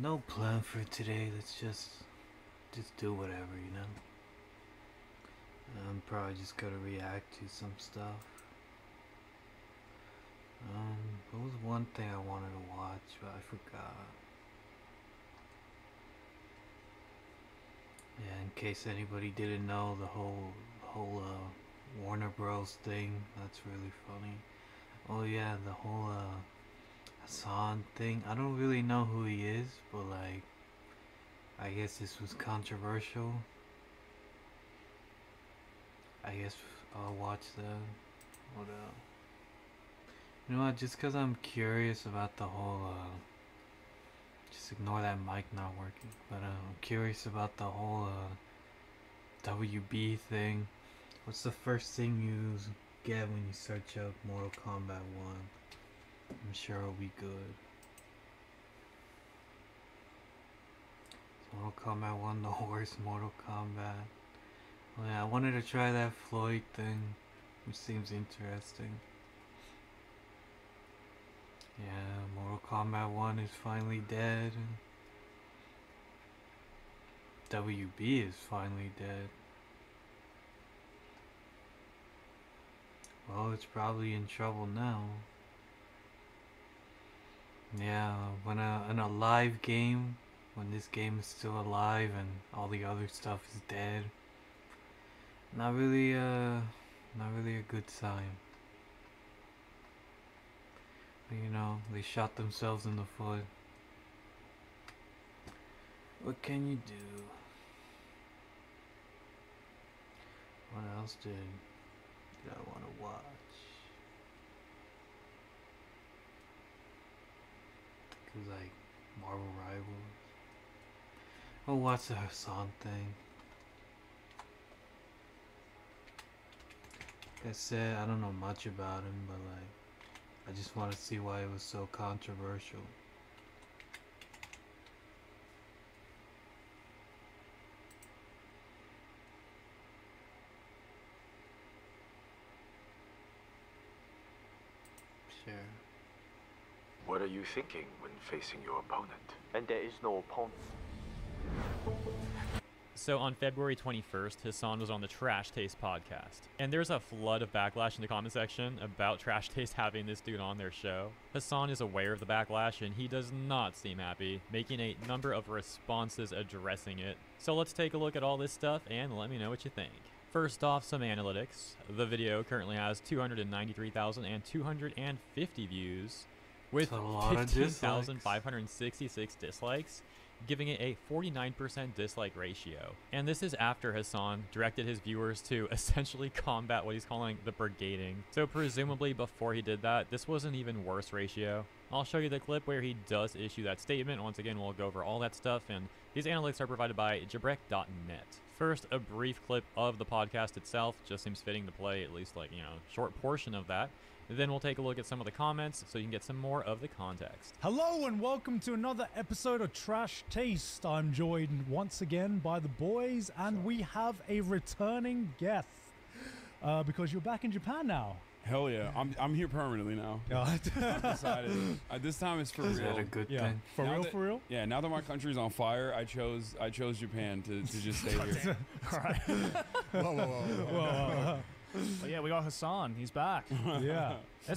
No plan for today. Let's just do whatever, you know. I'm probably just gonna react to some stuff. There was one thing I wanted to watch, but I forgot. Yeah, in case anybody didn't know, the whole Warner Bros. Thing. That's really funny. Oh yeah, the whole Hassan thing. I don't really know who he is, but like, I guess this was controversial. I guess I'll watch that. What else? You know what? Just because I'm curious about the whole, just ignore that mic not working. But I'm curious about the whole WB thing. What's the first thing you get when you search up Mortal Kombat 1? I'm sure it'll be good. Mortal Kombat 1, the worst Mortal Kombat. Oh yeah, I wanted to try that Floyd thing, which seems interesting. Yeah, Mortal Kombat 1 is finally dead. WB is finally dead. Well, it's probably in trouble now. Yeah, in a live game, when this game is still alive and all the other stuff is dead, not really not really a good sign. You know, they shot themselves in the foot. What can you do? What else did I want to watch? Cause like Marvel Rivals. I'll watch the Hassan thing. Like I said, I don't know much about him, but like, I just want to see why it was so controversial. Sure. What are you thinking when facing your opponent? And there is no opponent. So on February 21st, Hassan was on the Trash Taste podcast. And there's a flood of backlash in the comment section about Trash Taste having this dude on their show. Hassan is aware of the backlash and he does not seem happy, making a number of responses addressing it. So let's take a look at all this stuff and let me know what you think. First off, some analytics. The video currently has 293,250 views with 15,566 dislikes, giving it a 49% dislike ratio. And this is after Hassan directed his viewers to essentially combat what he's calling the brigading. So presumably before he did that, this was an even worse ratio. I'll show you the clip where he does issue that statement. Once again, we'll go over all that stuff, and these analytics are provided by Jabrek.net. First, a brief clip of the podcast itself. Just seems fitting to play at least, like, short portion of that. Then we'll take a look at some of the comments so you can get some more of the context. Hello and welcome to another episode of Trash Taste. I'm joined once again by the boys, and we have a returning guest because you're back in Japan now. Hell yeah, I'm here permanently now. I've decided. This time it's for Is real. that a good thing? For real, for real? Yeah, now that my country's on fire, I chose Japan to just stay here. All right. Whoa. Well, yeah, we got Hassan. He's back. Yeah.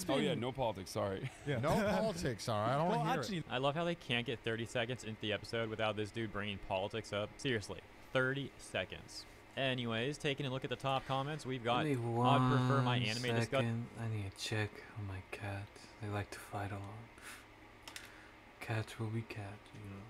Oh yeah, no politics. Sorry. Yeah. No politics, all right? I don't want to hear actually, I love how they can't get 30 seconds into the episode without this dude bringing politics up. Seriously, 30 seconds. Anyways, taking a look at the top comments, we've got Give me I'd prefer my one anime discussion. second. I need to check on my cat. They like to fight a lot. Cats will be cats, you know.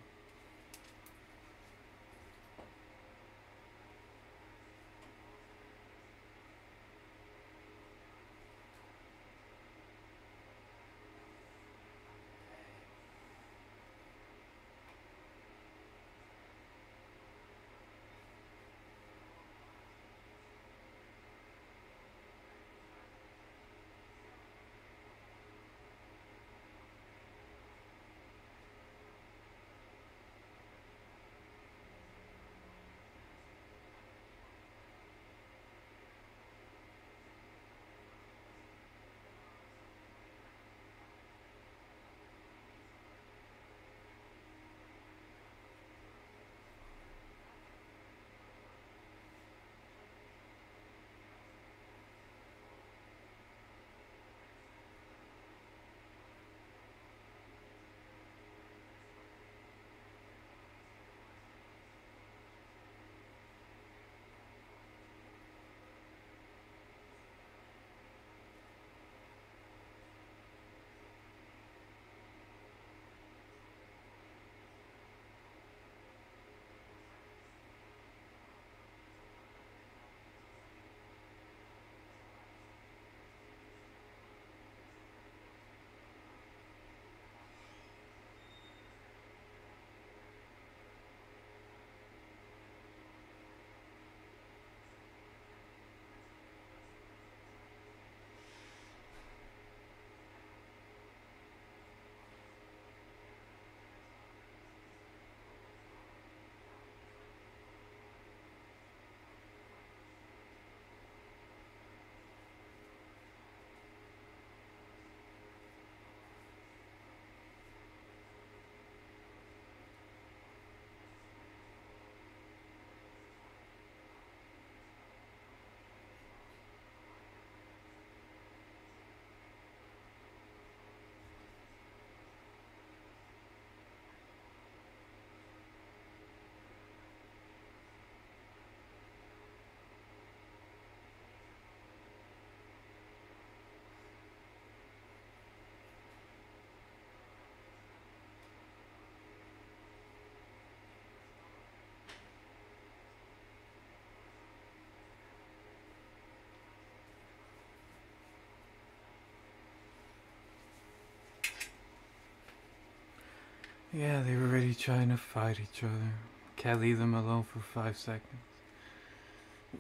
Yeah, they were already trying to fight each other. Can't leave them alone for 5 seconds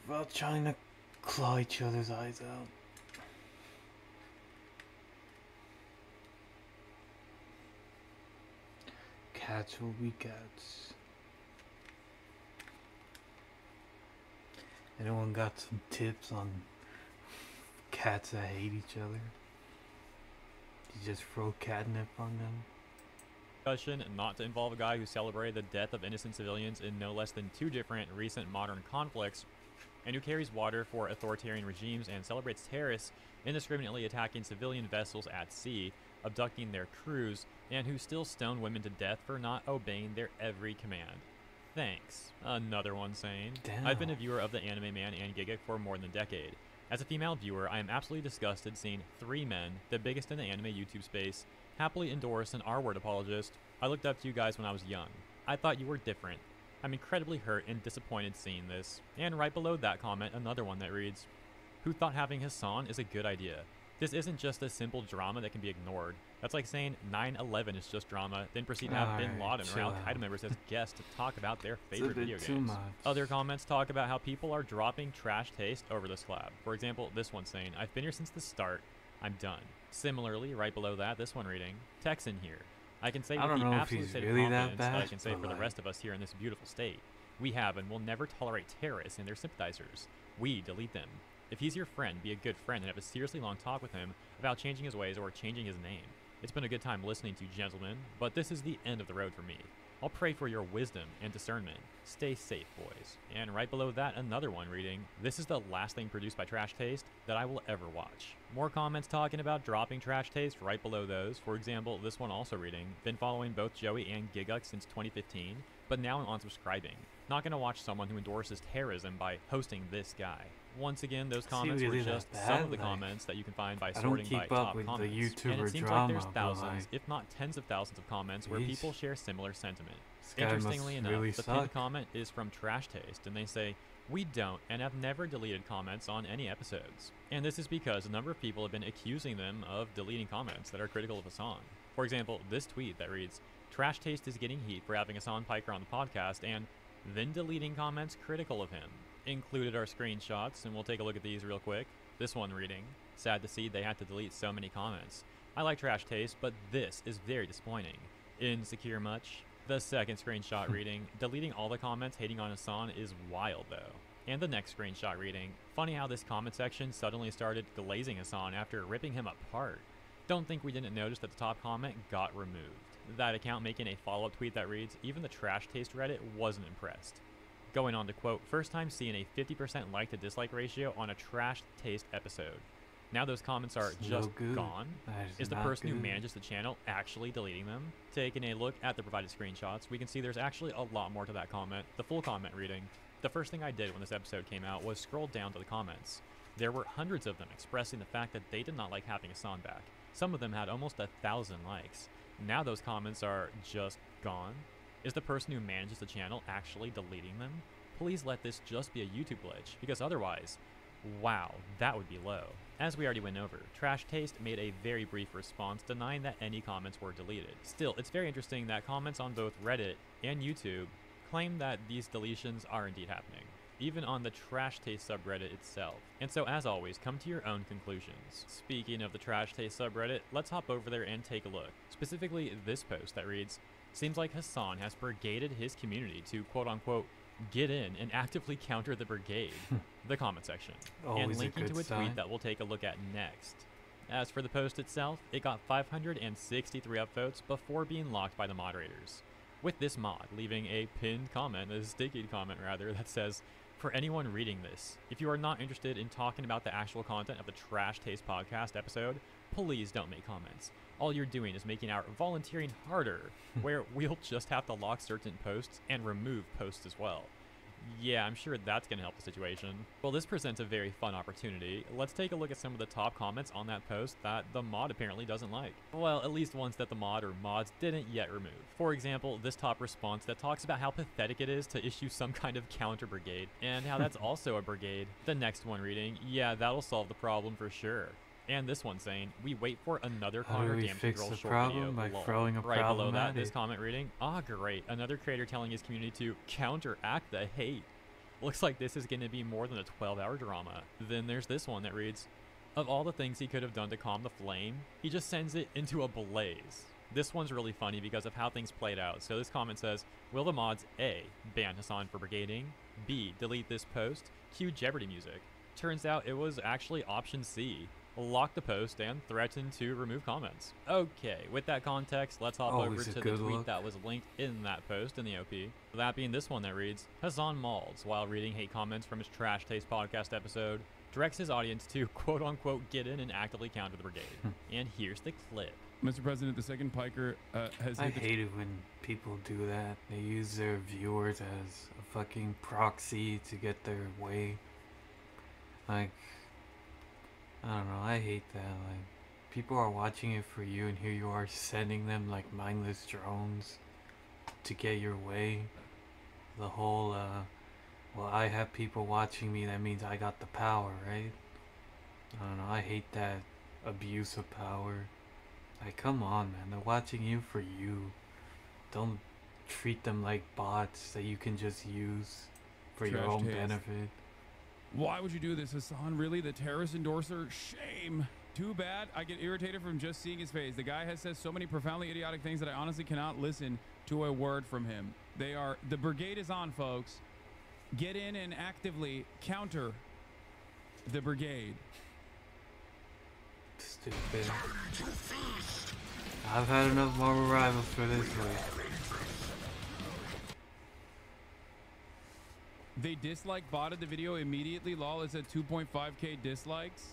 without trying to claw each other's eyes out. Cats will be cats. Anyone got some tips on cats that hate each other? You just throw catnip on them? Discussion not to involve a guy who celebrated the death of innocent civilians in no less than 2 different recent modern conflicts, and who carries water for authoritarian regimes and celebrates terrorists indiscriminately attacking civilian vessels at sea, abducting their crews, and who still stone women to death for not obeying their every command. Thanks. Another one saying, Damn. I've been a viewer of the Anime Man and Giga for more than a decade. As a female viewer, I am absolutely disgusted seeing 3 men, the biggest in the anime YouTube space, happily endorse an R-word apologist. I looked up to you guys when I was young. I thought you were different. I'm incredibly hurt and disappointed seeing this. And right below that comment, another one that reads, who thought having Hassan is a good idea? This isn't just a simple drama that can be ignored. That's like saying 9/11 is just drama, then proceed to have Bin Laden or Al-Qaeda members as guests to talk about their favorite video games. Other comments talk about how people are dropping trash taste over this collab. For example, this one saying, I've been here since the start. I'm done. Similarly, right below that, this one reading, Texan here. I can say with the absolute state of confidence that I can say for the rest of us here in this beautiful state. We have and will never tolerate terrorists and their sympathizers. We delete them. If he's your friend, be a good friend and have a seriously long talk with him about changing his ways or changing his name. It's been a good time listening to you, gentlemen, but this is the end of the road for me. I'll pray for your wisdom and discernment. Stay safe, boys. And right below that, another one reading, this is the last thing produced by Trash Taste that I will ever watch. More comments talking about dropping Trash Taste right below those. For example, this one also reading, been following both Joey and Gigux since 2015, but now I'm unsubscribing. Not gonna watch someone who endorses terrorism by hosting this guy. Once again, those comments were just some of the comments that you can find by sorting by top comments. And it seems like there's thousands, if not tens of thousands of comments where people share similar sentiment. Interestingly enough, the pinned comment is from Trash Taste, and they say, we don't and have never deleted comments on any episodes. And this is because a number of people have been accusing them of deleting comments that are critical of Hassan. For example, this tweet that reads, Trash Taste is getting heat for having Hassan Piker on the podcast and then deleting comments critical of him. Included are screenshots, and we'll take a look at these real quick. This one reading, sad to see they had to delete so many comments. I like Trash Taste, but this is very disappointing. Insecure much? The second screenshot reading, deleting all the comments hating on Hassan is wild though. And the next screenshot reading, funny how this comment section suddenly started glazing Hassan after ripping him apart. Don't think we didn't notice that the top comment got removed. That account making a follow-up tweet that reads, even the Trash Taste Reddit wasn't impressed. Going on to quote, first time seeing a 50% like to dislike ratio on a Trash Taste episode. Now those comments are just gone. Is the person who manages the channel actually deleting them? Taking a look at the provided screenshots, we can see there's actually a lot more to that comment. The full comment reading, the first thing I did when this episode came out was scroll down to the comments. There were hundreds of them expressing the fact that they did not like having Hassan back. Some of them had almost 1,000 likes. Now those comments are just gone. Is the person who manages the channel actually deleting them? Please let this just be a YouTube glitch, because otherwise, wow, that would be low. As we already went over, Trash Taste made a very brief response denying that any comments were deleted. Still, it's very interesting that comments on both Reddit and YouTube claim that these deletions are indeed happening, even on the Trash Taste subreddit itself. And so as always, come to your own conclusions. Speaking of the Trash Taste subreddit, let's hop over there and take a look. Specifically this post that reads, seems like Hassan has brigaded his community to quote-unquote get in and actively counter the brigade. The comment section. And linking to a tweet that we'll take a look at next. As for the post itself, it got 563 upvotes before being locked by the moderators. With this mod leaving a pinned comment, a sticky comment rather, that says, for anyone reading this, if you are not interested in talking about the actual content of the Trash Taste podcast episode, please don't make comments. All you're doing is making our volunteering harder, where we'll just have to lock certain posts and remove posts as well. Yeah, I'm sure that's going to help the situation. Well, this presents a very fun opportunity. Let's take a look at some of the top comments on that post that the mod apparently doesn't like. Well, at least ones that the mod or mods didn't yet remove. For example, this top response that talks about how pathetic it is to issue some kind of counter brigade, and how that's also a brigade. The next one reading, yeah, that'll solve the problem for sure. And this one saying, we wait for another How do Connor we Damsey fix Girl the short problem? video. By lol. throwing a right problem below that, at this it? comment reading, great, another creator telling his community to counteract the hate. Looks like this is going to be more than a 12-hour drama. Then there's this one that reads, of all the things he could have done to calm the flame, he just sends it into a blaze. This one's really funny because of how things played out. So this comment says, will the mods A, ban Hasan for brigading, B, delete this post, cue Jeopardy music. Turns out it was actually option C, lock the post and threaten to remove comments. Okay, with that context, let's hop over Always a to the good tweet look. that was linked in that post in the OP. That being this one that reads, Hasan Malds, while reading hate comments from his Trash Taste podcast episode, directs his audience to quote-unquote get in and actively counter the brigade. And here's the clip. Mr. President, the second Piker has I hit the hate it when people do that. They use their viewers as a fucking proxy to get their way. Like, I don't know, I hate that. Like, people are watching it for you, and here you are sending them like mindless drones to get your way. The whole, well, I have people watching me, that means I got the power, right? I don't know, I hate that abuse of power. Like, come on, man, they're watching you for you. Don't treat them like bots that you can just use for your Trash own taste. benefit. Why would you do this, Hasan? Really? The terrorist endorser? Shame. Too bad. I get irritated from just seeing his face. The guy has said so many profoundly idiotic things that I honestly cannot listen to a word from him. The brigade is on, folks. Get in and actively counter the brigade. Stupid. I've had enough Marvel Rivals for this week. They botted the video immediately. Lol, it's at 2.5k dislikes.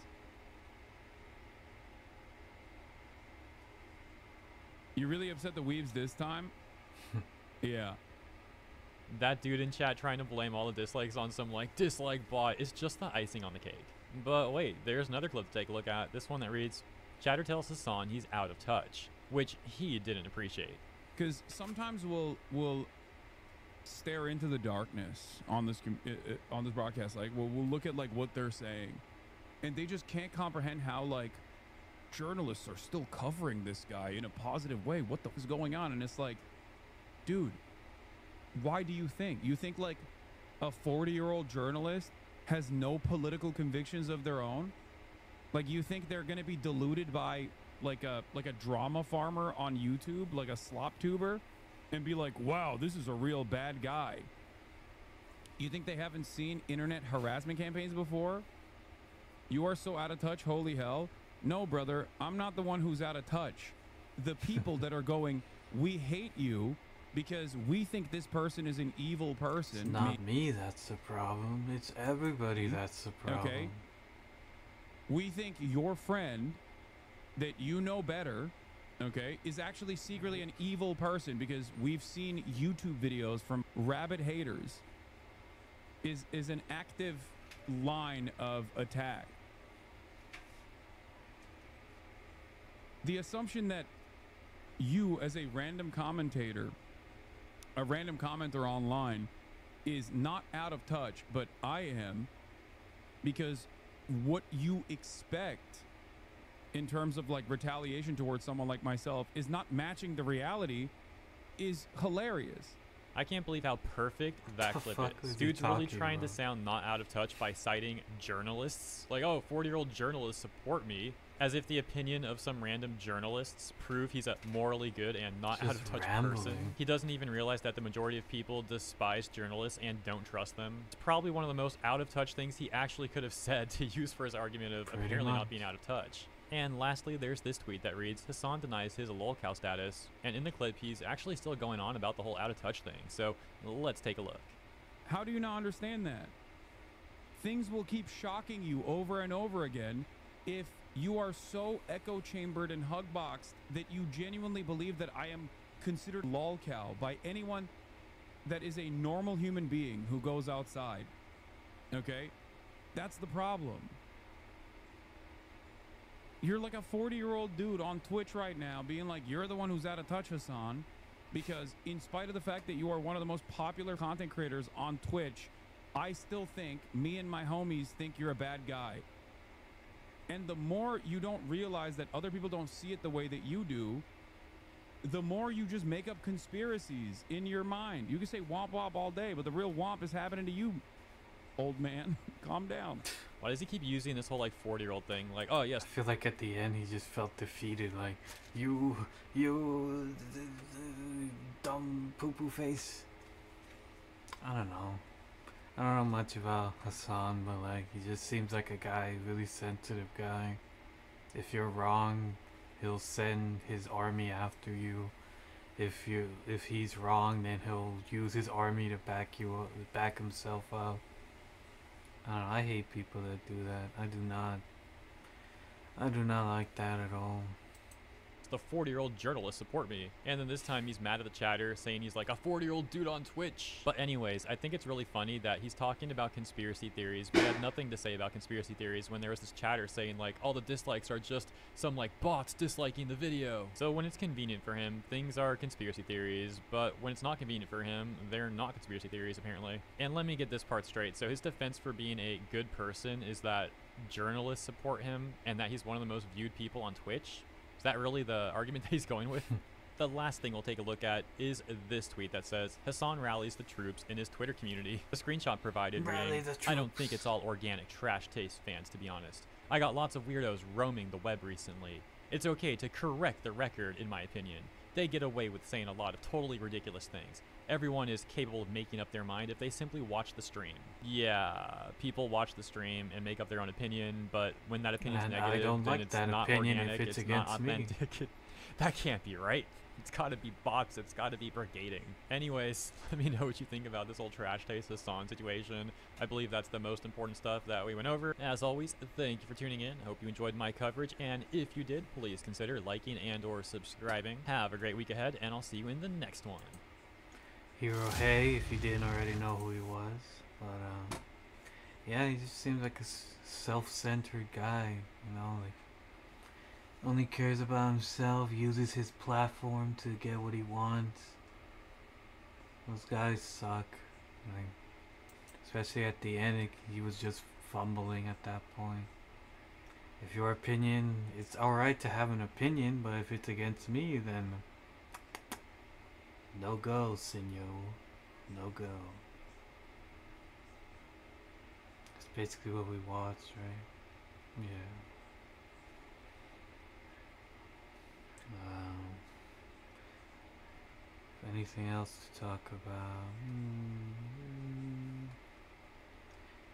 You really upset the weebs this time? Yeah. That dude in chat trying to blame all the dislikes on some like dislike bot is just the icing on the cake. But wait, there's another clip to take a look at. This one that reads, Chatter tells Hasan he's out of touch, which he didn't appreciate. Because sometimes we'll stare into the darkness on this broadcast. Like we'll look at like what they're saying, and they just can't comprehend how like journalists are still covering this guy in a positive way. What the f is going on? And it's like, dude, why do you think? You think like a 40-year-old journalist has no political convictions of their own? Like you think they're gonna be deluded by like a drama farmer on YouTube, like a slop tuber, and be like, wow, this is a real bad guy? You think they haven't seen internet harassment campaigns before? You are so out of touch, holy hell. No, brother, I'm not the one who's out of touch. The people that are going, we hate you because we think this person is an evil person. It's not me that's the problem. It's everybody that's the problem. Okay. We think your friend that you know better, okay, is actually secretly an evil person because we've seen YouTube videos from rabid haters is an active line of attack. The assumption that you as a random commentator, a random commenter online, is not out of touch, but I am, because what you expect in terms of like retaliation towards someone like myself is not matching the reality is hilarious. I can't believe how perfect that clip fuck is. is he Dude's really talking trying to about? sound not out of touch by citing journalists. Like, oh, 40-year-old journalists support me. As if the opinion of some random journalists prove he's a morally good and not out of Just touch rambling. person. He doesn't even realize that the majority of people despise journalists and don't trust them. It's probably one of the most out of touch things he actually could have said to use for his argument of Pretty apparently much. not being out of touch. And lastly, there's this tweet that reads, Hasan denies his lolcow status, and in the clip, he's actually still going on about the whole out of touch thing. So let's take a look. How do you not understand that? Things will keep shocking you over and over again if you are so echo chambered and hug boxed that you genuinely believe that I am considered lolcow by anyone that is a normal human being who goes outside. Okay? That's the problem. You're like a 40-year-old dude on Twitch right now being like, you're the one who's out of touch, Hasan, because in spite of the fact that you are one of the most popular content creators on Twitch, I still think, me and my homies think you're a bad guy. And the more you don't realize that other people don't see it the way that you do, the more you just make up conspiracies in your mind. You can say womp womp all day, but the real womp is happening to you, old man. Calm down. Why does he keep using this whole like 40-year-old thing? Like, oh yes. I feel like at the end he just felt defeated. Like, you dumb poo-poo face. I don't know. I don't know much about Hassan, but like, he just seems like a guy, really sensitive guy. If you're wrong, he'll send his army after you. If he's wrong, then he'll use his army to back himself up. I don't know, I hate people that do that. I do not like that at all. The 40-year-old journalist support me. And then this time he's mad at the chatter, saying he's like a 40-year-old dude on Twitch. But anyways, I think it's really funny that he's talking about conspiracy theories, but he had nothing to say about conspiracy theories when there was this chatter saying like all the dislikes are just some like bots disliking the video. So when it's convenient for him, things are conspiracy theories, but when it's not convenient for him, they're not conspiracy theories apparently. And let me get this part straight. So his defense for being a good person is that journalists support him and that he's one of the most viewed people on Twitch. Is that really the argument that he's going with? The last thing we'll take a look at is this tweet that says, Hassan rallies the troops in his Twitter community. The screenshot provided reading, I don't think it's all organic trash taste fans, to be honest. I got lots of weirdos roaming the web recently. It's okay to correct the record, in my opinion. They get away with saying a lot of totally ridiculous things. Everyone is capable of making up their mind if they simply watch the stream. Yeah, people watch the stream and make up their own opinion, but when that opinion is negative, then it's not organic, it's not authentic. That can't be right. It's gotta be bots, it's gotta be brigading. Anyways, let me know what you think about this whole trash taste Hassan situation. I believe that's the most important stuff that we went over. As always, thank you for tuning in. I hope you enjoyed my coverage, and if you did, please consider liking and or subscribing. Have a great week ahead, and I'll see you in the next one. Hero Hey, if you didn't already know who he was. But yeah, he just seems like a self-centered guy, you know, like only cares about himself, uses his platform to get what he wants. Those guys suck. Like, especially at the end, he was just fumbling at that point. If your opinion, it's alright to have an opinion, but if it's against me, then no go, senor. No go. That's basically what we watched, right? Yeah. Anything else to talk about?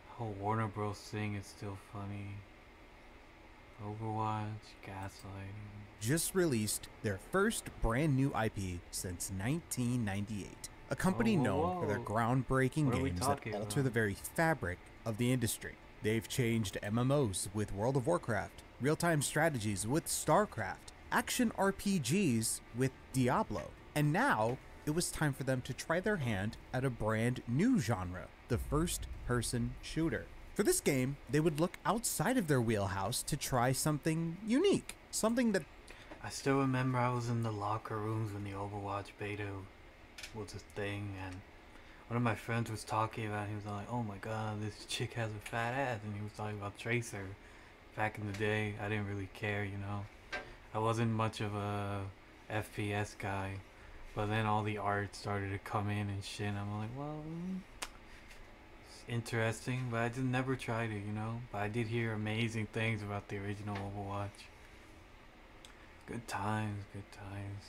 Whole Warner Bros. Thing is still funny. Overwatch, gaslighting. Just released their first brand new IP since 1998. A company known for their groundbreaking games that alter the very fabric of the industry. They've changed MMOs with World of Warcraft, real-time strategies with StarCraft, action RPGs with Diablo, and now it was time for them to try their hand at a brand new genre, the first-person shooter. For this game, they would look outside of their wheelhouse to try something unique, something that... I still remember I was in the locker rooms when the Overwatch beta was a thing, and one of my friends was talking about it. He was like, oh my god, this chick has a fat ass, and he was talking about Tracer. Back in the day, I didn't really care, you know. I wasn't much of a FPS guy, but then all the art started to come in and shit, and I'm like, well, it's interesting, but I just never tried it, you know. But I did hear amazing things about the original Overwatch. Good times, good times.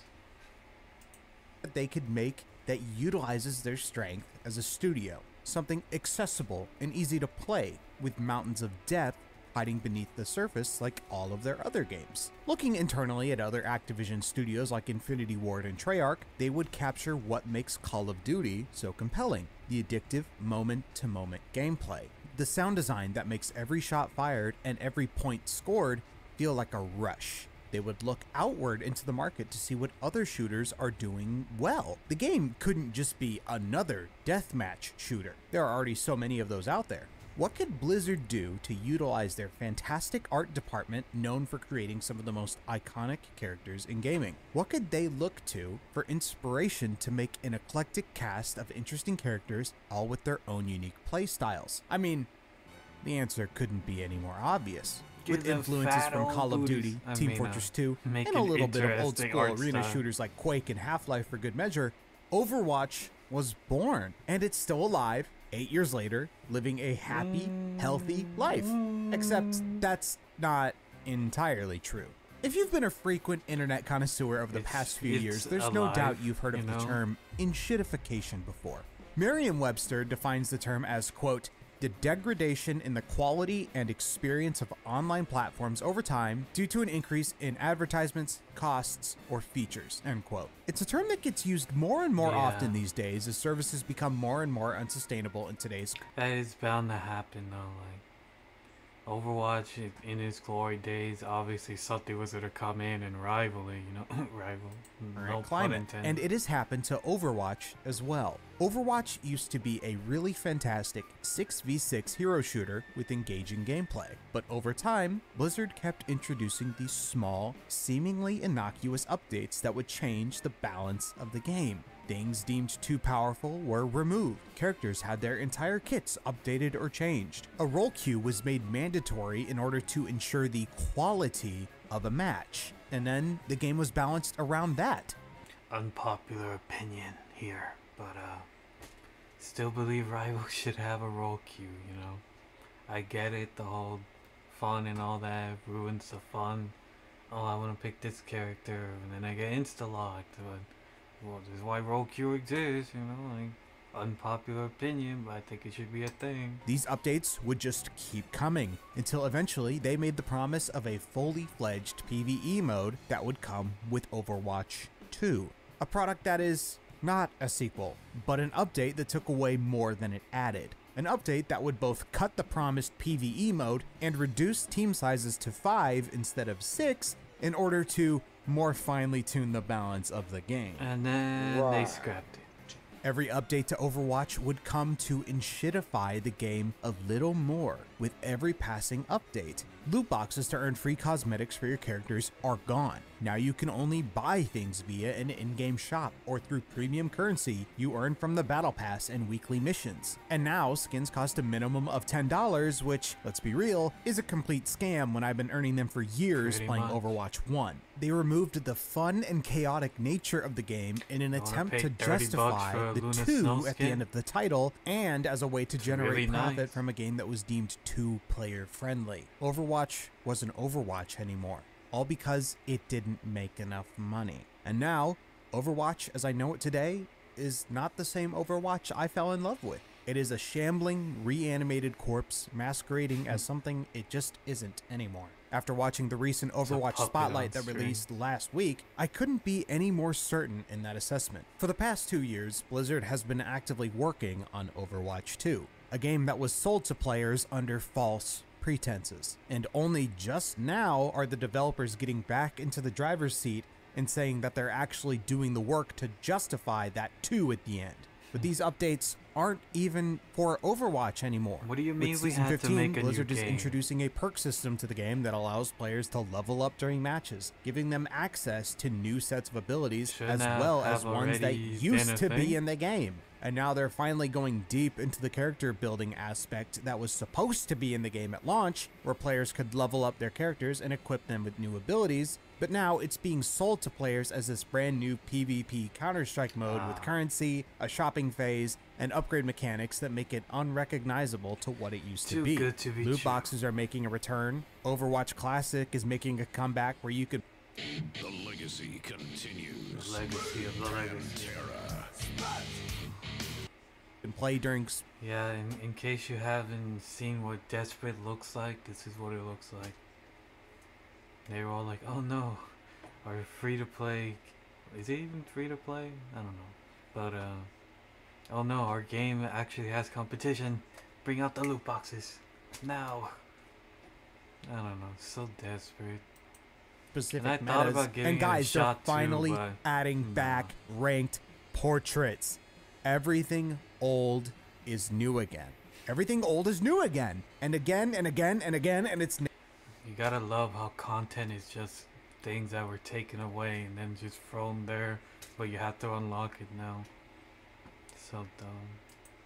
That they could make that utilizes their strength as a studio, something accessible and easy to play, with mountains of depth hiding beneath the surface like all of their other games. Looking internally at other Activision studios like Infinity Ward and Treyarch, they would capture what makes Call of Duty so compelling: the addictive moment-to-moment gameplay, the sound design that makes every shot fired and every point scored feel like a rush. They would look outward into the market to see what other shooters are doing well. The game couldn't just be another deathmatch shooter. There are already so many of those out there. What could Blizzard do to utilize their fantastic art department known for creating some of the most iconic characters in gaming? What could they look to for inspiration to make an eclectic cast of interesting characters, all with their own unique playstyles? I mean, the answer couldn't be any more obvious. Give with them influences fat from old Call of booties. Duty, I Team mean, Fortress 2, make and a an little bit of old interesting school art arena style. shooters like Quake and Half-Life for good measure, Overwatch was born, and it's still alive 8 years later, living a happy, healthy life. Except that's not entirely true. If you've been a frequent internet connoisseur over the past few years, there's no alive, doubt you've heard of you the know? term "inshitification" before. Merriam-Webster defines the term as, quote, the degradation in the quality and experience of online platforms over time due to an increase in advertisements, costs, or features, end quote. It's a term that gets used more and more often these days as services become more and more unsustainable in today's. That is bound to happen though. Like Overwatch in its glory days, obviously something was gonna come in and rival it, you know, rival. No pun climate, intended. and it has happened to Overwatch as well. Overwatch used to be a really fantastic 6v6 hero shooter with engaging gameplay, but over time, Blizzard kept introducing these small, seemingly innocuous updates that would change the balance of the game. Things deemed too powerful were removed. Characters had their entire kits updated or changed. A role queue was made mandatory in order to ensure the quality of a match. And then the game was balanced around that. Unpopular opinion here, but still believe rivals should have a role queue, you know. I get it, the whole fun and all that ruins the fun. Oh, I want to pick this character, and then I get insta-locked, but well, this is why role queue exists, you know, like, unpopular opinion, but I think it should be a thing. These updates would just keep coming until eventually they made the promise of a fully fledged PvE mode that would come with Overwatch 2. A product that is not a sequel, but an update that took away more than it added. An update that would both cut the promised PvE mode and reduce team sizes to 5 instead of 6 in order to more finely tune the balance of the game. And then they scrapped it. Every update to Overwatch would come to inshitify the game a little more with every passing update. Loot boxes to earn free cosmetics for your characters are gone. Now you can only buy things via an in-game shop or through premium currency you earn from the battle pass and weekly missions. And now skins cost a minimum of $10, which, let's be real, is a complete scam when I've been earning them for years Pretty playing much. Overwatch 1. They removed the fun and chaotic nature of the game in an You wanna attempt pay to $30 justify for a the Luna 2 Snow at the skin? end of the title and as a way to generate really profit nice. from a game that was deemed too player friendly. Overwatch wasn't Overwatch anymore, all because it didn't make enough money. And now, Overwatch as I know it today is not the same Overwatch I fell in love with. It is a shambling, reanimated corpse masquerading as something it just isn't anymore. After watching the recent Overwatch puppet Spotlight on that screen. released last week, I couldn't be any more certain in that assessment. For the past 2 years, Blizzard has been actively working on Overwatch 2, a game that was sold to players under false pretenses. And only just now are the developers getting back into the driver's seat and saying that they're actually doing the work to justify that 2 at the end. But these updates aren't even for Overwatch anymore. What do you mean With we Season had to 15, make a new Blizzard is game? introducing a perk system to the game that allows players to level up during matches, giving them access to new sets of abilities Shouldn't as that well as have ones that already used been a to be thing? in the game. And now they're finally going deep into the character building aspect that was supposed to be in the game at launch, where players could level up their characters and equip them with new abilities, but now it's being sold to players as this brand new PvP Counter-Strike mode with currency, a shopping phase, and upgrade mechanics that make it unrecognizable to what it used to Too be. good to be Loot true. boxes are making a return. Overwatch Classic is making a comeback where you could The legacy continues. The legacy of the legacy. play during Yeah, in case you haven't seen what Desperate looks like, this is what it looks like. They were all like, oh no, our free-to-play, is it even free-to-play? I don't know. But, oh no, our game actually has competition. Bring out the loot boxes. Now. I don't know, so desperate. specific And I thought metas. about giving And it a guys, they're shot too, finally but adding no. back ranked portraits. Everything old is new again. Everything old is new again. And again and again and again, and it's You gotta love how content is just things that were taken away and then just thrown there, but you have to unlock it now. So dumb.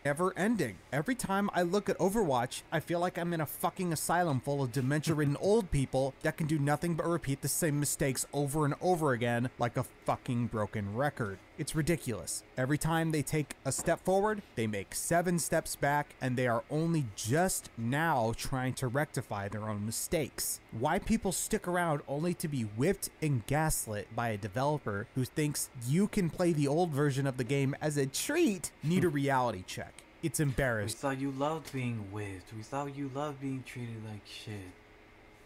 Never ending. Every time I look at Overwatch, I feel like I'm in a fucking asylum full of dementia-ridden old people that can do nothing but repeat the same mistakes over and over again like a fucking broken record. It's ridiculous. Every time they take a step forward, they make 7 steps back, and they are only just now trying to rectify their own mistakes. Why people stick around only to be whipped and gaslit by a developer who thinks you can play the old version of the game as a treat need a reality check. It's We embarrassing. thought you loved being whipped. We thought you loved being treated like shit.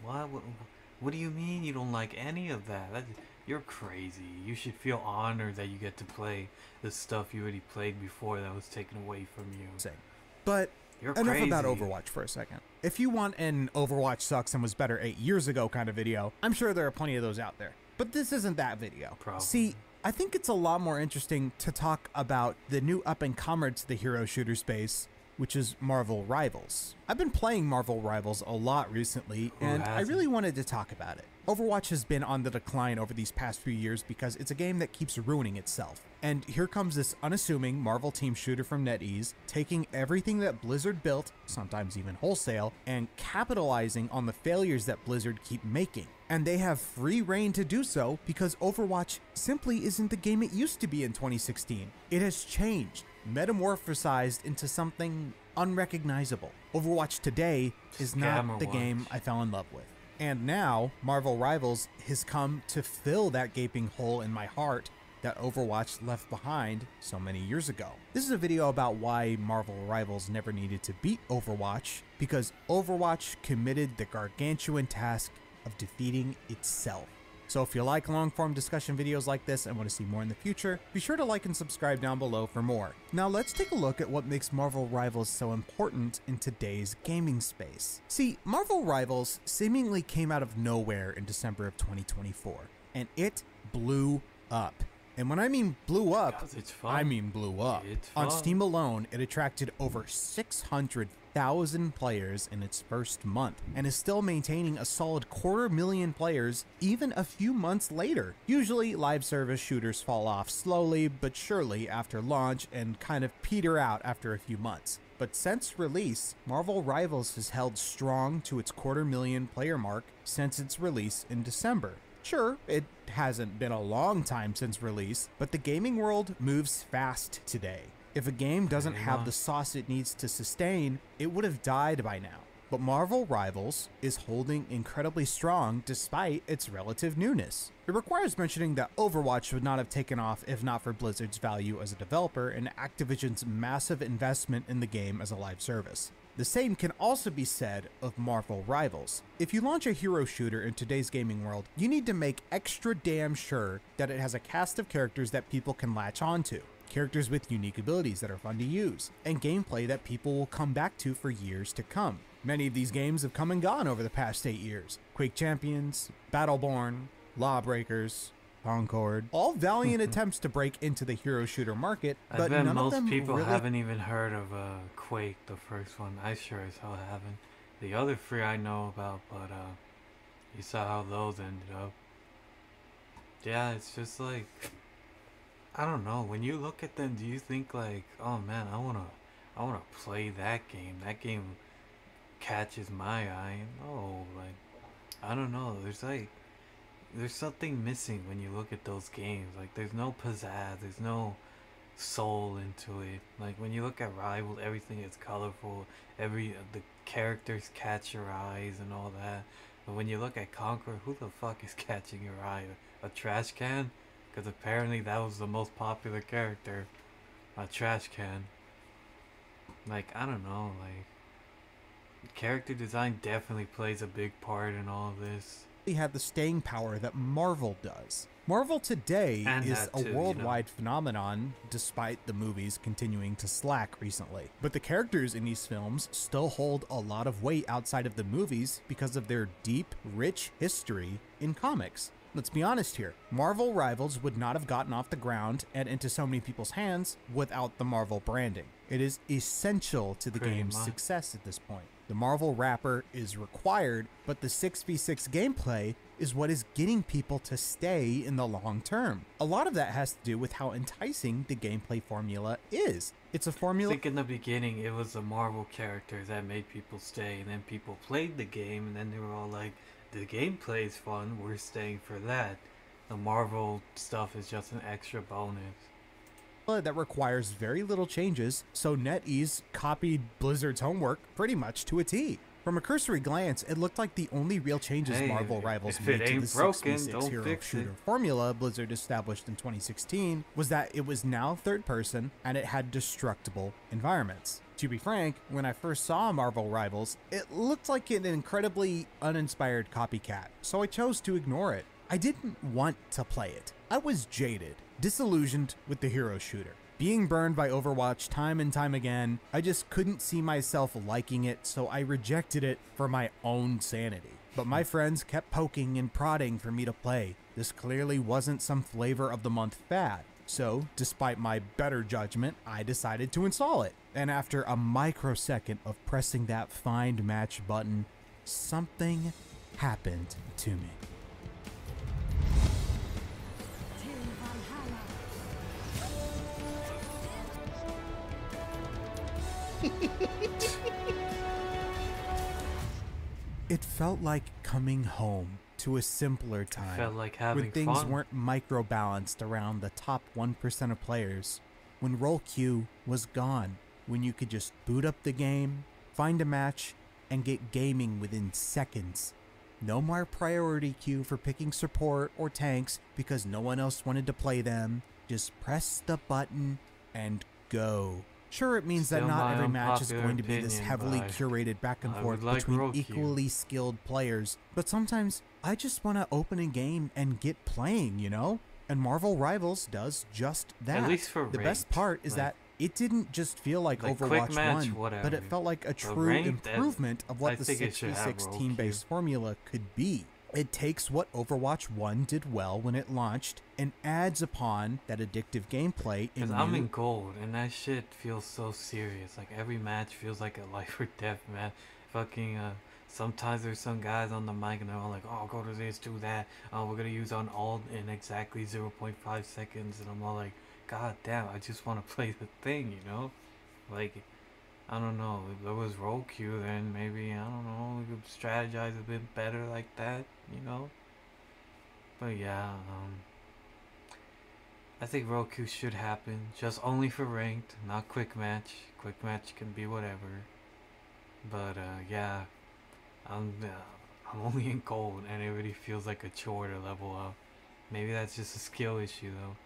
What do you mean you don't like any of that? You're crazy. You should feel honored that you get to play the stuff you already played before that was taken away from you. But You're enough crazy. about Overwatch for a second. If you want an Overwatch sucks and was better 8 years ago kind of video, I'm sure there are plenty of those out there. But this isn't that video. Probably. See, I think it's a lot more interesting to talk about the new up-and-comer to the hero shooter space, which is Marvel Rivals. I've been playing Marvel Rivals a lot recently, Who and I hasn't? really wanted to talk about it. Overwatch has been on the decline over these past few years because it's a game that keeps ruining itself. And here comes this unassuming Marvel team shooter from NetEase, taking everything that Blizzard built, sometimes even wholesale, and capitalizing on the failures that Blizzard keep making. And they have free reign to do so because Overwatch simply isn't the game it used to be in 2016. It has changed, metamorphosized into something unrecognizable. Overwatch today is not the Scammer game watch. I fell in love with. And now, Marvel Rivals has come to fill that gaping hole in my heart that Overwatch left behind so many years ago. This is a video about why Marvel Rivals never needed to beat Overwatch, because Overwatch committed the gargantuan task of defeating itself. So if you like long-form discussion videos like this and want to see more in the future, be sure to like and subscribe down below for more. Now let's take a look at what makes Marvel Rivals so important in today's gaming space. See, Marvel Rivals seemingly came out of nowhere in December of 2024, and it blew up. And when I mean blew up, 'Cause it's fun. I mean blew up. It's On fun. Steam alone, it attracted over 600,000 players in its first month and is still maintaining a solid 250,000 players even a few months later. Usually, live service shooters fall off slowly but surely after launch and kind of peter out after a few months. But since release, Marvel Rivals has held strong to its 250,000 player mark since its release in December. Sure, it hasn't been a long time since release, but the gaming world moves fast today. If a game doesn't Pretty have the much. sauce it needs to sustain, it would have died by now. But Marvel Rivals is holding incredibly strong despite its relative newness. It requires mentioning that Overwatch would not have taken off if not for Blizzard's value as a developer and Activision's massive investment in the game as a live service. The same can also be said of Marvel Rivals. If you launch a hero shooter in today's gaming world, you need to make extra damn sure that it has a cast of characters that people can latch onto. Characters with unique abilities that are fun to use, and gameplay that people will come back to for years to come. Many of these games have come and gone over the past 8 years. Quake Champions, Battleborn, Lawbreakers, Concord, all valiant attempts to break into the hero shooter market, I but bet none of most them people really haven't even heard of Quake, the first one. I sure as hell haven't. The other three I know about, but you saw how those ended up. Yeah, it's just like, I don't know. When you look at them, do you think like, oh man, I wanna play that game. That game catches my eye. No, like, I don't know. There's something missing when you look at those games. Like, there's no pizzazz. There's no soul into it. Like, when you look at Rivals, everything is colorful. The characters catch your eyes and all that. But when you look at Conquer, who the fuck is catching your eye? A trash can? Because apparently that was the most popular character. A trash can. Like, I don't know. Like, character design definitely plays a big part in all of this. have the staying power that Marvel does. Marvel today And is that a too, you know. worldwide phenomenon, despite the movies continuing to slack recently. But the characters in these films still hold a lot of weight outside of the movies because of their deep, rich history in comics. Let's be honest here, Marvel Rivals would not have gotten off the ground and into so many people's hands without the Marvel branding. It is essential to the Pretty game's much. success at this point. The Marvel wrapper is required, but the 6v6 gameplay is what is getting people to stay in the long term. A lot of that has to do with how enticing the gameplay formula is. It's a I formula. think in the beginning it was the Marvel characters that made people stay, and then people played the game, and then they were all like, the gameplay is fun, we're staying for that. The Marvel stuff is just an extra bonus. That requires very little changes, so NetEase copied Blizzard's homework pretty much to a T. From a cursory glance, it looked like the only real changes Hey, Marvel Rivals if made it to the ain't broken, 6v6 don't hero fix shooter it. formula Blizzard established in 2016 was that it was now third person and it had destructible environments. To be frank, when I first saw Marvel Rivals, it looked like an incredibly uninspired copycat, so I chose to ignore it. I didn't want to play it. I was jaded, disillusioned with the hero shooter. Being burned by Overwatch time and time again, I just couldn't see myself liking it, so I rejected it for my own sanity. But my friends kept poking and prodding for me to play. This clearly wasn't some flavor of the month fad. So, despite my better judgment, I decided to install it. And after a microsecond of pressing that find match button, something happened to me. It felt like coming home to a simpler time, Felt like when having things fun. weren't micro-balanced around the top 1% of players, when role queue was gone, when you could just boot up the game, find a match, and get gaming within seconds. No more priority queue for picking support or tanks because no one else wanted to play them. Just press the button and go. Sure, it means that Still not my every match is unpopular going to be this opinion, heavily but curated back and I forth would like between role queue. equally skilled players, but sometimes I just want to open a game and get playing, you know? And Marvel Rivals does just that. At least for the best ranked, part is like- that it didn't just feel like Like, quick Overwatch match, 1, but whatever. it felt like a But true ranked, improvement of what I the think it should have 6v6 role team-based formula could be. It takes what Overwatch 1 did well when it launched and adds upon that addictive gameplay in Cause I'm new in gold, and that shit feels so serious. Like every match feels like a life or death match. Fucking sometimes there's some guys on the mic and they're all like, "Oh, go to this, do that. Oh, we're gonna use on alt in exactly 0.5 seconds," and I'm all like, "God damn, I just want to play the thing," you know? Like, I don't know. If there was role queue, then maybe I don't know. We could strategize a bit better like that, you know? But yeah, I think role queue should happen, just only for ranked, not quick match. Quick match can be whatever. But yeah, I'm only in gold, and it really feels like a chore to level up. Maybe that's just a skill issue though.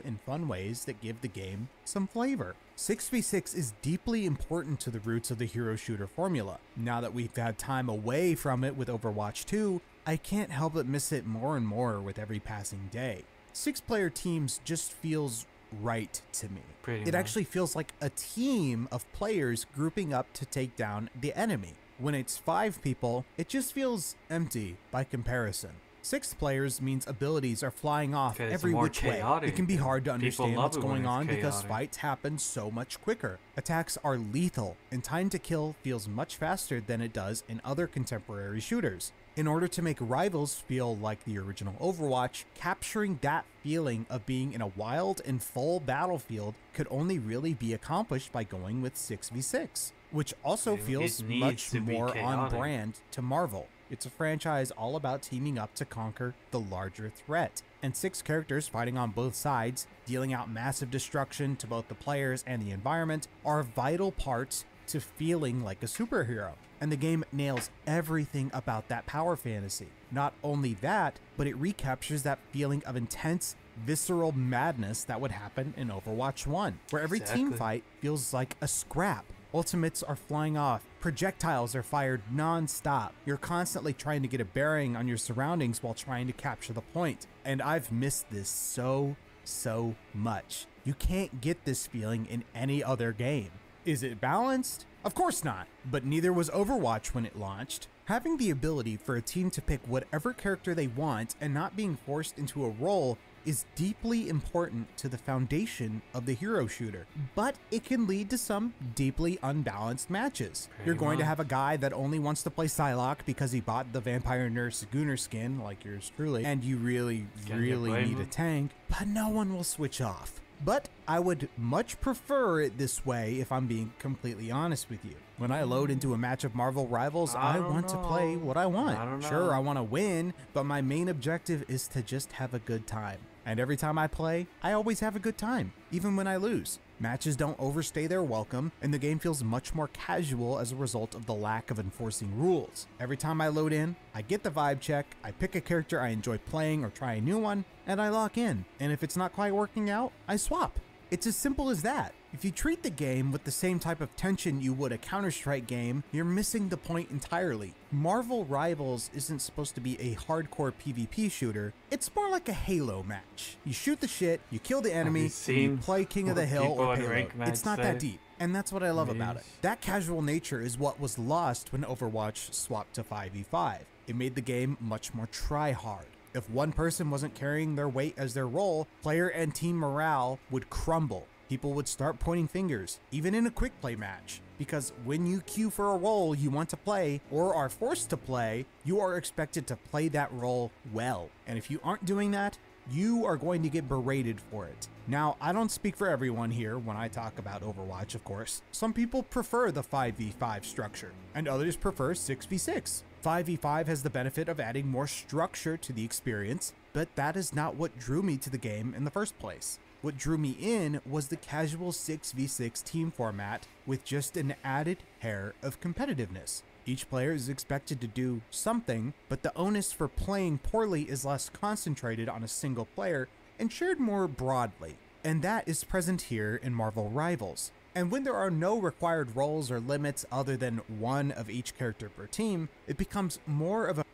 in fun ways that give the game some flavor. 6v6 is deeply important to the roots of the hero shooter formula. Now that we've had time away from it with Overwatch 2, I can't help but miss it more and more with every passing day. 6-player teams just feels right to me. Pretty It much. actually feels like a team of players grouping up to take down the enemy. When it's 5 people, it just feels empty by comparison. 6 players means abilities are flying off Okay, it's every more which way. chaotic. It can be hard to People understand love what's it when going it's on because chaotic. fights happen so much quicker. Attacks are lethal, and time to kill feels much faster than it does in other contemporary shooters. In order to make Rivals feel like the original Overwatch, capturing that feeling of being in a wild and full battlefield could only really be accomplished by going with 6v6, which also It feels needs much to be more on chaotic. brand to Marvel. It's a franchise all about teaming up to conquer the larger threat, and 6 characters fighting on both sides, dealing out massive destruction to both the players and the environment, are vital parts to feeling like a superhero. And the game nails everything about that power fantasy. Not only that, but it recaptures that feeling of intense, visceral madness that would happen in Overwatch 1, where every team Exactly. fight feels like a scrap. Ultimates are flying off, projectiles are fired non-stop. You're constantly trying to get a bearing on your surroundings while trying to capture the point. And I've missed this so much. You can't get this feeling in any other game. Is it balanced? Of course not, but neither was Overwatch when it launched. Having the ability for a team to pick whatever character they want and not being forced into a role is deeply important to the foundation of the hero shooter, but it can lead to some deeply unbalanced matches. You're going to have a guy that only wants to play Psylocke because he bought the Vampire Nurse Gunnar skin, like yours truly, and you really need a tank, but no one will switch off. But I would much prefer it this way if I'm being completely honest with you. When I load into a match of Marvel Rivals, I want to play what I want. Sure, I want to win, but my main objective is to just have a good time. And every time I play, I always have a good time, even when I lose. Matches don't overstay their welcome, and the game feels much more casual as a result of the lack of enforcing rules. Every time I load in, I get the vibe check, I pick a character I enjoy playing or try a new one, and I lock in. And if it's not quite working out, I swap. It's as simple as that. If you treat the game with the same type of tension you would a Counter-Strike game, you're missing the point entirely. Marvel Rivals isn't supposed to be a hardcore PvP shooter, it's more like a Halo match. You shoot the shit, you kill the enemy, and you play King of the Hill or Payload. It's not that deep, and that's what I love about it. That casual nature is what was lost when Overwatch swapped to 5v5. It made the game much more try-hard. If one person wasn't carrying their weight as their role, player and team morale would crumble. People would start pointing fingers, even in a quick play match, because when you queue for a role you want to play or are forced to play, you are expected to play that role well. And if you aren't doing that, you are going to get berated for it. Now, I don't speak for everyone here when I talk about Overwatch, of course. Some people prefer the 5v5 structure, and others prefer 6v6. 5v5 has the benefit of adding more structure to the experience, but that is not what drew me to the game in the first place. What drew me in was the casual 6v6 team format with just an added hair of competitiveness. Each player is expected to do something, but the onus for playing poorly is less concentrated on a single player and shared more broadly. And that is present here in Marvel Rivals. And when there are no required roles or limits other than one of each character per team, it becomes more of a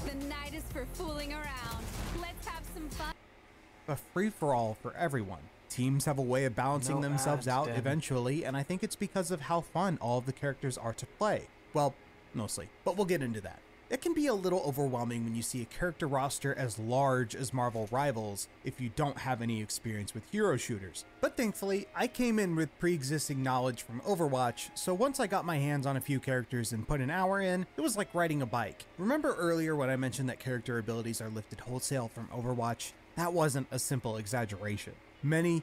The night is for fooling around. Let's have some fun. A free-for-all for everyone. Teams have a way of balancing themselves out eventually, and I think it's because of how fun all of the characters are to play. Well, mostly, but we'll get into that. It can be a little overwhelming when you see a character roster as large as Marvel Rivals if you don't have any experience with hero shooters. But thankfully, I came in with pre-existing knowledge from Overwatch, so once I got my hands on a few characters and put an hour in, it was like riding a bike. Remember earlier when I mentioned that character abilities are lifted wholesale from Overwatch? That wasn't a simple exaggeration. Many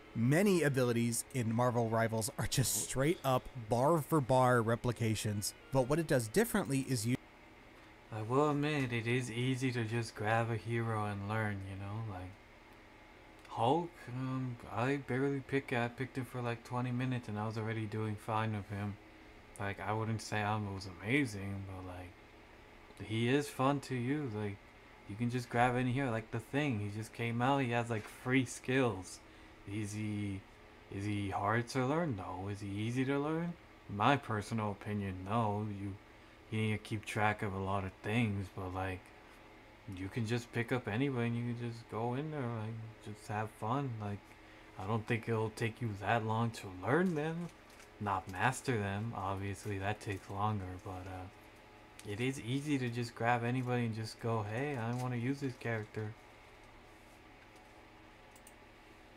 abilities in Marvel Rivals are just straight up bar for bar replications, but what it does differently is I will admit, it is easy to just grab a hero and learn, you know, like Hulk, I barely picked him for like 20 minutes and I was already doing fine with him. Like, I wouldn't say it was amazing, but like, he is fun to use. Like, you can just grab any hero, like the Thing, he just came out, he has like free skills. Is he hard to learn? No. Is he easy to learn? In my personal opinion, no. You need to keep track of a lot of things, but like, you can just pick up anyway and you can just go in there, like, just have fun. Like, I don't think it'll take you that long to learn them, not master them. Obviously that takes longer, but it is easy to just grab anybody and just go, hey, I want to use this character.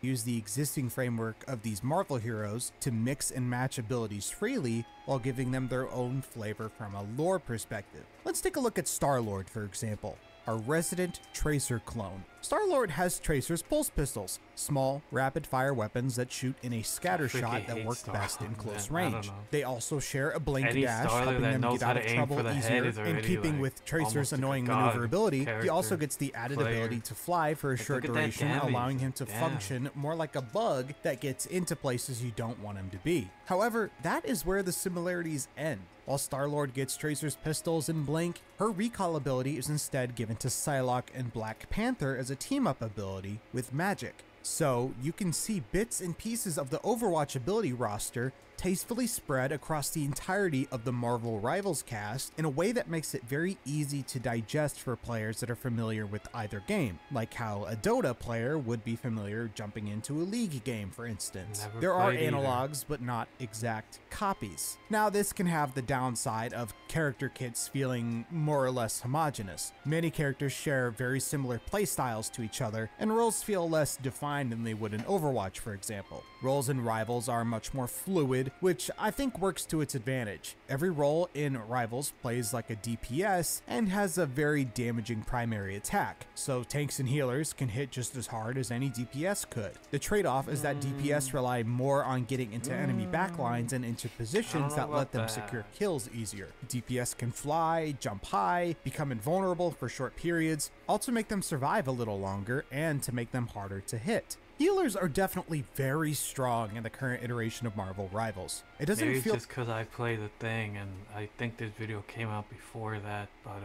Use the existing framework of these Marvel heroes to mix and match abilities freely while giving them their own flavor from a lore perspective. Let's take a look at Star-Lord, for example, our resident Tracer clone. Star-Lord has Tracer's pulse pistols, small, rapid-fire weapons that shoot in a scatter shot that work best in close range. They also share a blink dash, helping them get out of trouble easier. In keeping with Tracer's annoying maneuverability, he also gets the added ability to fly for a short duration, allowing him to function more like a bug that gets into places you don't want him to be. However, that is where the similarities end. While Star-Lord gets Tracer's pistols and blink, her recall ability is instead given to Psylocke and Black Panther as a team-up ability with magic. So you can see bits and pieces of the Overwatch ability roster tastefully spread across the entirety of the Marvel Rivals cast in a way that makes it very easy to digest for players that are familiar with either game, like how a Dota player would be familiar jumping into a League game, for instance. Never There are played either. analogs, but not exact copies. Now, this can have the downside of character kits feeling more or less homogenous. Many characters share very similar playstyles to each other, and roles feel less defined than they would in Overwatch, for example. Roles in Rivals are much more fluid, which I think works to its advantage. Every role in Rivals plays like a DPS and has a very damaging primary attack, so tanks and healers can hit just as hard as any DPS could. The trade-off is that DPS rely more on getting into enemy backlines and into positions that let them secure kills easier. DPS can fly, jump high, become invulnerable for short periods, all to make them survive a little longer and to make them harder to hit. Healers are definitely very strong in the current iteration of Marvel Rivals. It doesn't Maybe feel just because I play the thing, and I think this video came out before that, but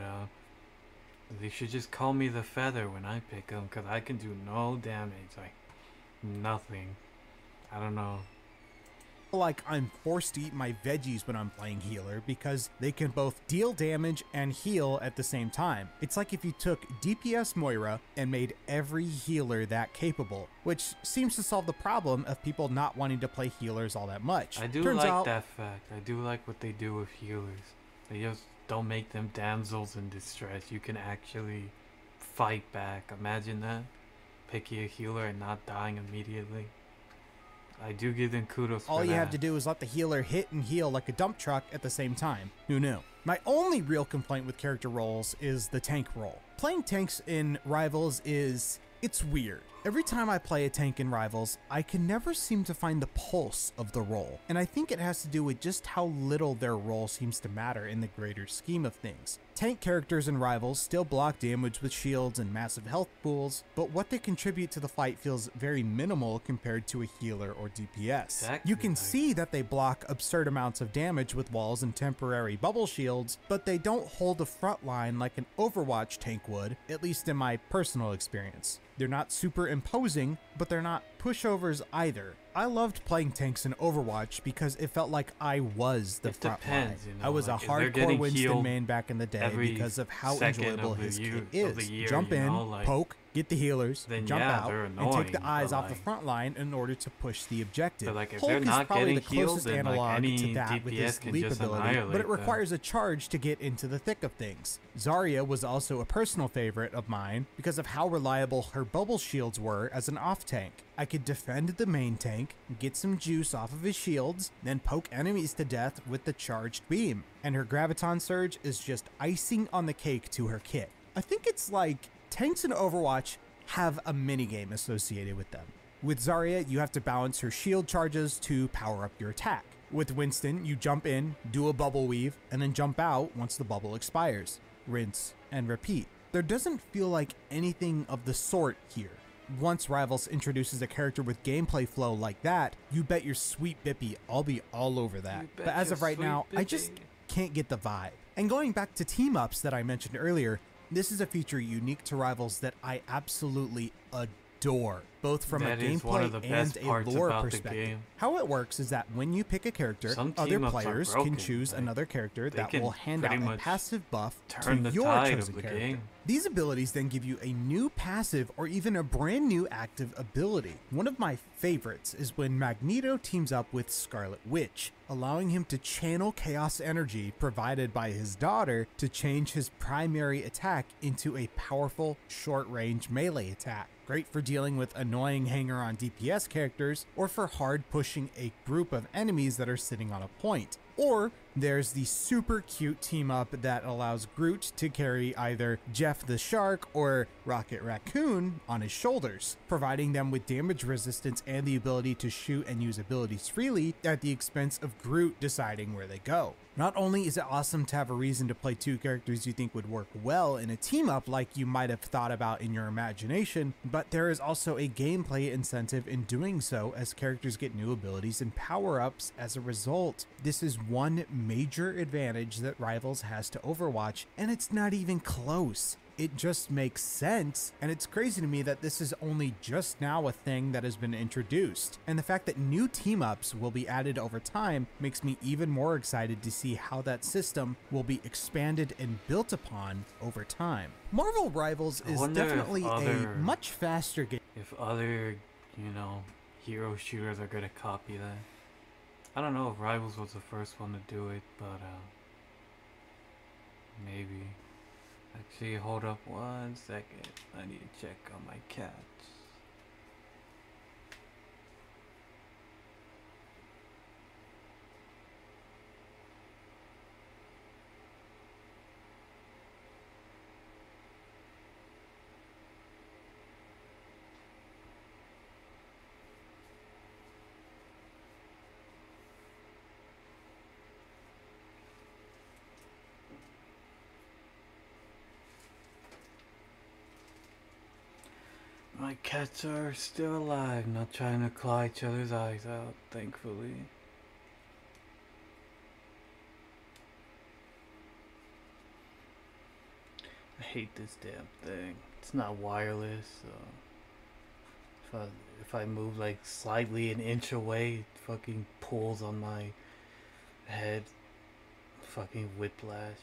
they should just call me the Feather when I pick them, because I can do no damage, like nothing. I don't know. like I'm forced to eat my veggies when I'm playing healer because they can both deal damage and heal at the same time. It's like if you took DPS Moira and made every healer that capable, which seems to solve the problem of people not wanting to play healers all that much. I do Turns like out, that fact. I do like what they do with healers. They just don't make them damsels in distress. You can actually fight back. Imagine that. Picking a healer and not dying immediately. I do give them kudos for all you that. have to do is let the healer hit and heal like a dump truck at the same time. Who knew? My only real complaint with character roles is the tank role. Playing tanks in Rivals it's weird. Every time I play a tank in Rivals, I can never seem to find the pulse of the role, and I think it has to do with just how little their role seems to matter in the greater scheme of things. Tank characters in Rivals still block damage with shields and massive health pools, but what they contribute to the fight feels very minimal compared to a healer or DPS. Exactly, You can like- see that they block absurd amounts of damage with walls and temporary bubble shields, but they don't hold the front line like an Overwatch tank would, at least in my personal experience. They're not super imposing, but they're not pushovers either. I loved playing tanks in Overwatch because it felt like I was the It front depends, line. you know, I was like, a if they're hardcore getting Winston healed main back in the day every because of how second enjoyable of the his year- kit of the is. year, Jump you in, know, like, poke, get the healers, then jump yeah, out, they're and take annoying, the eyes but, off the like- front line in order to push the objective. But, like, if Hulk they're is not probably getting the healed, closest then, like, analog any to that with his DPS can leap just ability, but it annihilate them. requires a charge to get into the thick of things. Zarya was also a personal favorite of mine because of how reliable her bubble shields were as an off tank. I could defend the main tank, get some juice off of his shields, then poke enemies to death with the charged beam. And her Graviton Surge is just icing on the cake to her kit. I think it's like tanks in Overwatch have a minigame associated with them. With Zarya, you have to balance her shield charges to power up your attack. With Winston, you jump in, do a bubble weave, and then jump out once the bubble expires. Rinse and repeat. There doesn't feel like anything of the sort here. Once Rivals introduces a character with gameplay flow like that, you bet your sweet Bippy I'll be all over that. You bet But as your of right sweet now, I just Bippy. can't get the vibe. And going back to team-ups that I mentioned earlier, this is a feature unique to Rivals that I absolutely adore, both from That a is one gameplay of the and best a parts lore about the perspective. game. How it works is that when you pick a character, Some other team-ups are players broken, can choose like, another character they that can will hand pretty out a much passive buff turn to the your tide of chosen the character. game. These abilities then give you a new passive or even a brand new active ability. One of my favorites is when Magneto teams up with Scarlet Witch, allowing him to channel chaos energy provided by his daughter to change his primary attack into a powerful short-range melee attack. Great for dealing with annoying hanger-on DPS characters or for hard pushing a group of enemies that are sitting on a point. Or there's the super cute team up that allows Groot to carry either Jeff the Shark or Rocket Raccoon on his shoulders, providing them with damage resistance and the ability to shoot and use abilities freely at the expense of Groot deciding where they go. Not only is it awesome to have a reason to play two characters you think would work well in a team up like you might have thought about in your imagination, but there is also a gameplay incentive in doing so as characters get new abilities and power-ups as a result. This is one major advantage that Rivals has to Overwatch, and it's not even close. it just makes sense. And it's crazy to me that this is only just now a thing that has been introduced. And the fact that new team-ups will be added over time makes me even more excited to see how that system will be expanded and built upon over time. Marvel Rivals is definitely a much faster game. If other, hero shooters are gonna copy that. I don't know if Rivals was the first one to do it, but maybe. Actually, hold up 1 second. I need to check on my cats. My cats are still alive, not trying to claw each other's eyes out, thankfully. I hate this damn thing. It's not wireless, so if I move like slightly an inch away, it fucking pulls on my head. Fucking whiplash.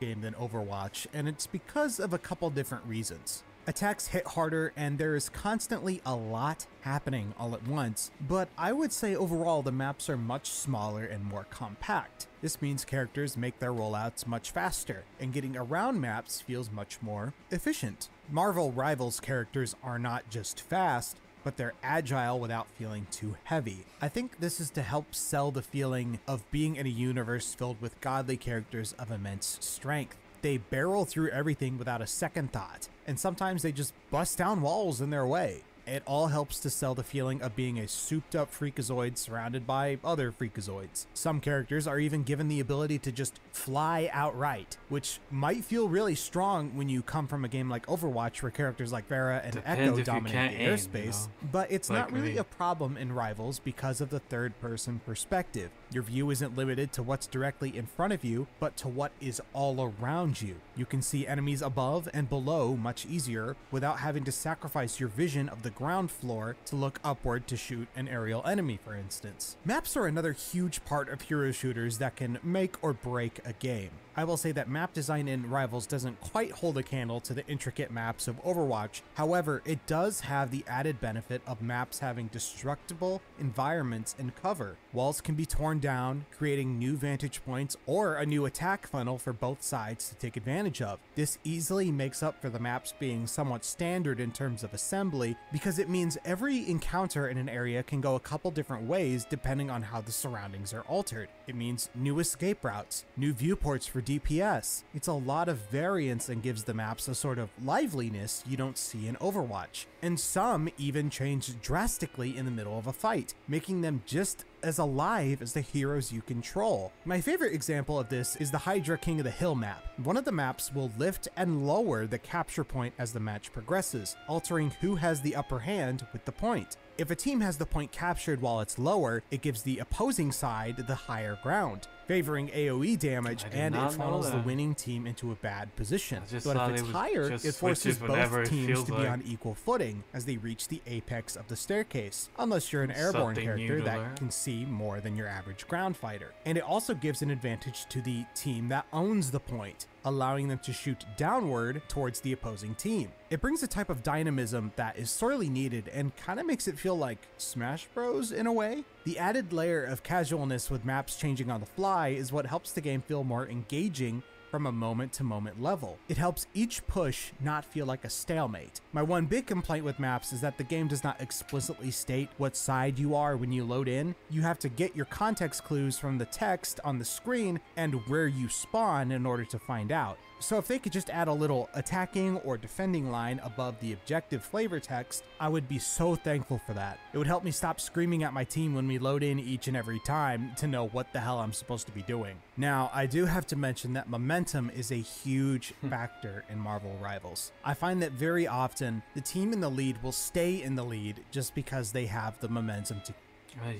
Game than Overwatch, and it's because of a couple different reasons. Attacks hit harder and there is constantly a lot happening all at once, but I would say overall the maps are much smaller and more compact. This means characters make their rollouts much faster, and getting around maps feels much more efficient. Marvel Rivals characters are not just fast, but they're agile without feeling too heavy. I think this is to help sell the feeling of being in a universe filled with godly characters of immense strength. They barrel through everything without a second thought, and sometimes they just bust down walls in their way. It all helps to sell the feeling of being a souped up freakazoid surrounded by other freakazoids. Some characters are even given the ability to just fly outright, which might feel really strong when you come from a game like Overwatch where characters like Pharah and Echo dominate the airspace, but it's not really a problem in Rivals because of the third person perspective. Your view isn't limited to what's directly in front of you, but to what is all around you. You can see enemies above and below much easier without having to sacrifice your vision of the ground floor to look upward to shoot an aerial enemy, for instance. Maps are another huge part of hero shooters that can make or break a game. I will say that map design in Rivals doesn't quite hold a candle to the intricate maps of Overwatch. However, it does have the added benefit of maps having destructible environments and cover. Walls can be torn down, creating new vantage points or a new attack funnel for both sides to take advantage of. This easily makes up for the maps being somewhat standard in terms of assembly, because it means every encounter in an area can go a couple different ways depending on how the surroundings are altered. It means new escape routes, new viewports for DPS. It's a lot of variance and gives the maps a sort of liveliness you don't see in Overwatch. And some even change drastically in the middle of a fight, making them just as alive as the heroes you control. My favorite example of this is the Hydra King of the Hill map. One of the maps will lift and lower the capture point as the match progresses, altering who has the upper hand with the point. If a team has the point captured while it's lower, it gives the opposing side the higher ground, favoring AoE damage, and it funnels the winning team into a bad position. But if it's higher, it forces both teams to be on equal footing as they reach the apex of the staircase, unless you're an airborne character that can see more than your average ground fighter. And it also gives an advantage to the team that owns the point, allowing them to shoot downward towards the opposing team. It brings a type of dynamism that is sorely needed and kind of makes it feel like Smash Bros in a way. The added layer of casualness with maps changing on the fly is what helps the game feel more engaging from a moment-to-moment level. It helps each push not feel like a stalemate. My one big complaint with maps is that the game does not explicitly state what side you are when you load in. You have to get your context clues from the text on the screen and where you spawn in order to find out. So if they could just add a little attacking or defending line above the objective flavor text, I would be so thankful for that. It would help me stop screaming at my team when we load in each and every time to know what the hell I'm supposed to be doing. Now, I do have to mention that momentum is a huge factor in Marvel Rivals. I find that very often the team in the lead will stay in the lead just because they have the momentum to.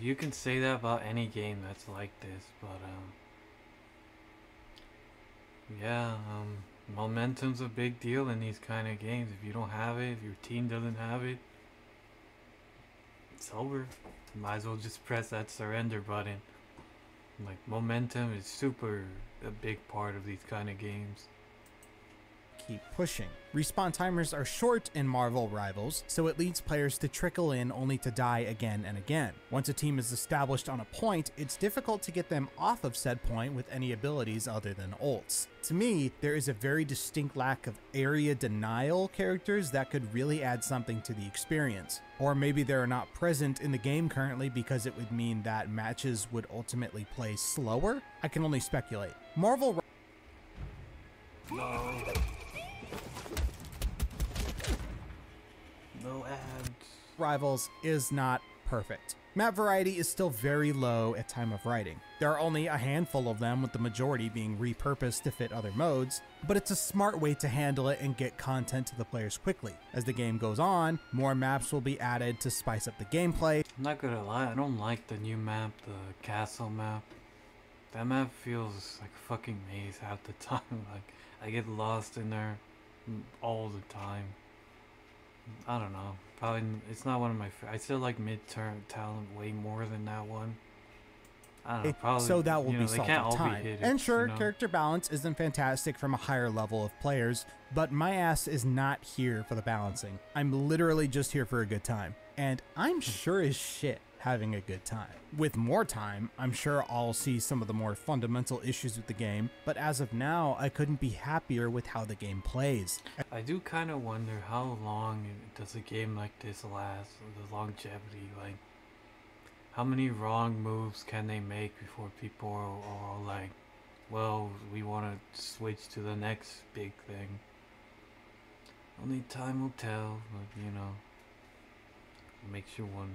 You can say that about any game that's like this, but Yeah, momentum's a big deal in these kind of games. If you don't have it, if your team doesn't have it, it's over. You might as well just press that surrender button. Like, momentum is super a big part of these kind of games. Keep pushing. Respawn timers are short in Marvel Rivals, so it leads players to trickle in only to die again and again. Once a team is established on a point, it's difficult to get them off of said point with any abilities other than ults. To me, there is a very distinct lack of area denial characters that could really add something to the experience. Or maybe they're not present in the game currently because it would mean that matches would ultimately play slower? I can only speculate. Marvel No ads. Rivals is not perfect. Map variety is still very low at time of writing. There are only a handful of them, with the majority being repurposed to fit other modes, but it's a smart way to handle it and get content to the players quickly. As the game goes on, more maps will be added to spice up the gameplay. I'm not gonna lie, I don't like the new map, the castle map. That map feels like a fucking maze half the time. Like, I get lost in there all the time. I don't know. Probably it's not one of my. I still like Midterm Talent way more than that one. I don't know. Probably. So that will be they solved can't in all time. be hidden, And sure, you know? character balance isn't fantastic from a higher level of players, but my ass is not here for the balancing. I'm literally just here for a good time, and I'm sure as shit having a good time. With more time, I'm sure I'll see some of the more fundamental issues with the game, but as of now, I couldn't be happier with how the game plays. I do kind of wonder how long does a game like this last, the longevity, like how many wrong moves can they make before people are all like, well, we want to switch to the next big thing. Only time will tell, but you know, it makes you wonder.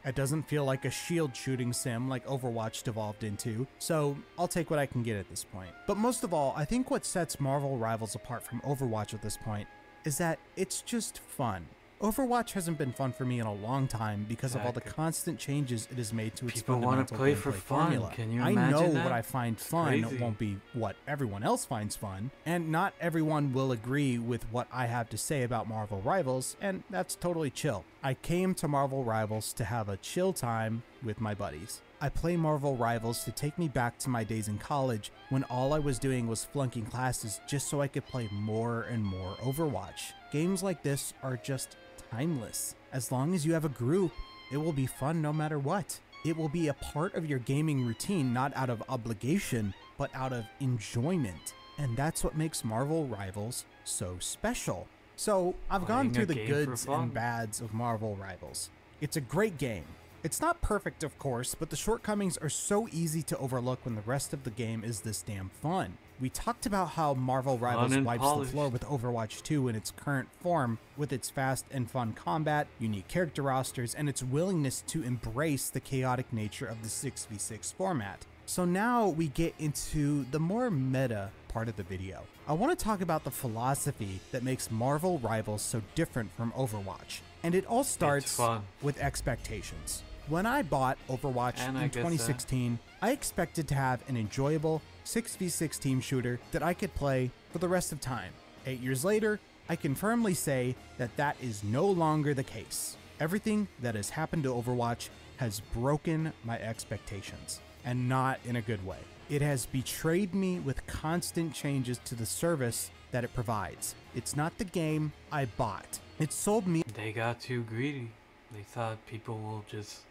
It doesn't feel like a shield shooting sim like Overwatch devolved into, so I'll take what I can get at this point. But most of all, I think what sets Marvel Rivals apart from Overwatch at this point is that it's just fun. Overwatch hasn't been fun for me in a long time because of all the constant changes it has made to its People want to fundamental play gameplay for fun. formula. Can you I imagine know that? what I find It's fun crazy. won't be what everyone else finds fun, and not everyone will agree with what I have to say about Marvel Rivals, and that's totally chill. I came to Marvel Rivals to have a chill time with my buddies. I play Marvel Rivals to take me back to my days in college when all I was doing was flunking classes just so I could play more and more Overwatch. Games like this are just timeless. As long as you have a group, it will be fun no matter what. It will be a part of your gaming routine, not out of obligation, but out of enjoyment. And that's what makes Marvel Rivals so special. So I've gone Playing through a the game for goods fun. and bads of Marvel Rivals. It's a great game. It's not perfect, of course, but the shortcomings are so easy to overlook when the rest of the game is this damn fun. We talked about how Marvel Rivals and wipes polished. the floor with Overwatch 2 in its current form, with its fast and fun combat, unique character rosters, and its willingness to embrace the chaotic nature of the 6v6 format. So now we get into the more meta part of the video. I want to talk about the philosophy that makes Marvel Rivals so different from Overwatch. And it all starts fun. with expectations. When I bought Overwatch And I in guess, 2016, I expected to have an enjoyable 6v6 team shooter that I could play for the rest of time. 8 years later, I can firmly say that that is no longer the case. Everything that has happened to Overwatch has broken my expectations, and not in a good way. It has betrayed me with constant changes to the service that it provides. It's not the game I bought. It sold me. They got too greedy. They thought people will just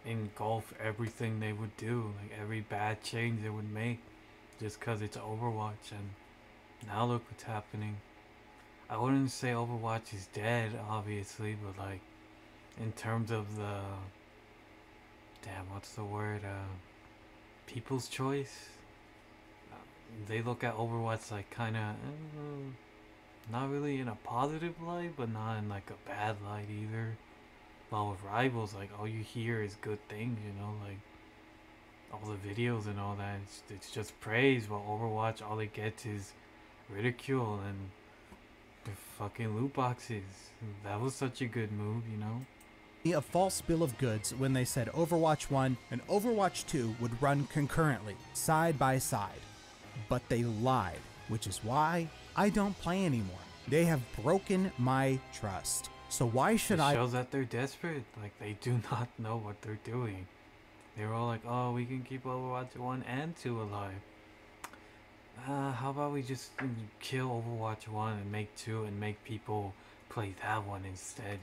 engulf everything they would do, like every bad change they would make, just because it's Overwatch. And now look what's happening. I wouldn't say Overwatch is dead, obviously, but like in terms of the what's the word? People's choice. They look at Overwatch like kind of not really in a positive light, but not in like a bad light either. While with Rivals, like all you hear is good things, you know, like all the videos and all that. It's just praise. While Overwatch, all it gets is ridicule and the fucking loot boxes. That was such a good move, you know. A false bill of goods when they said Overwatch 1 and Overwatch 2 would run concurrently, side by side. but they lied, which is why I don't play anymore. They have broken my trust. So why should It I? shows that they're desperate. Like, they do not know what they're doing. They were all like, oh, we can keep Overwatch 1 and 2 alive. How about we just kill Overwatch 1 and make 2 and make people play that one instead?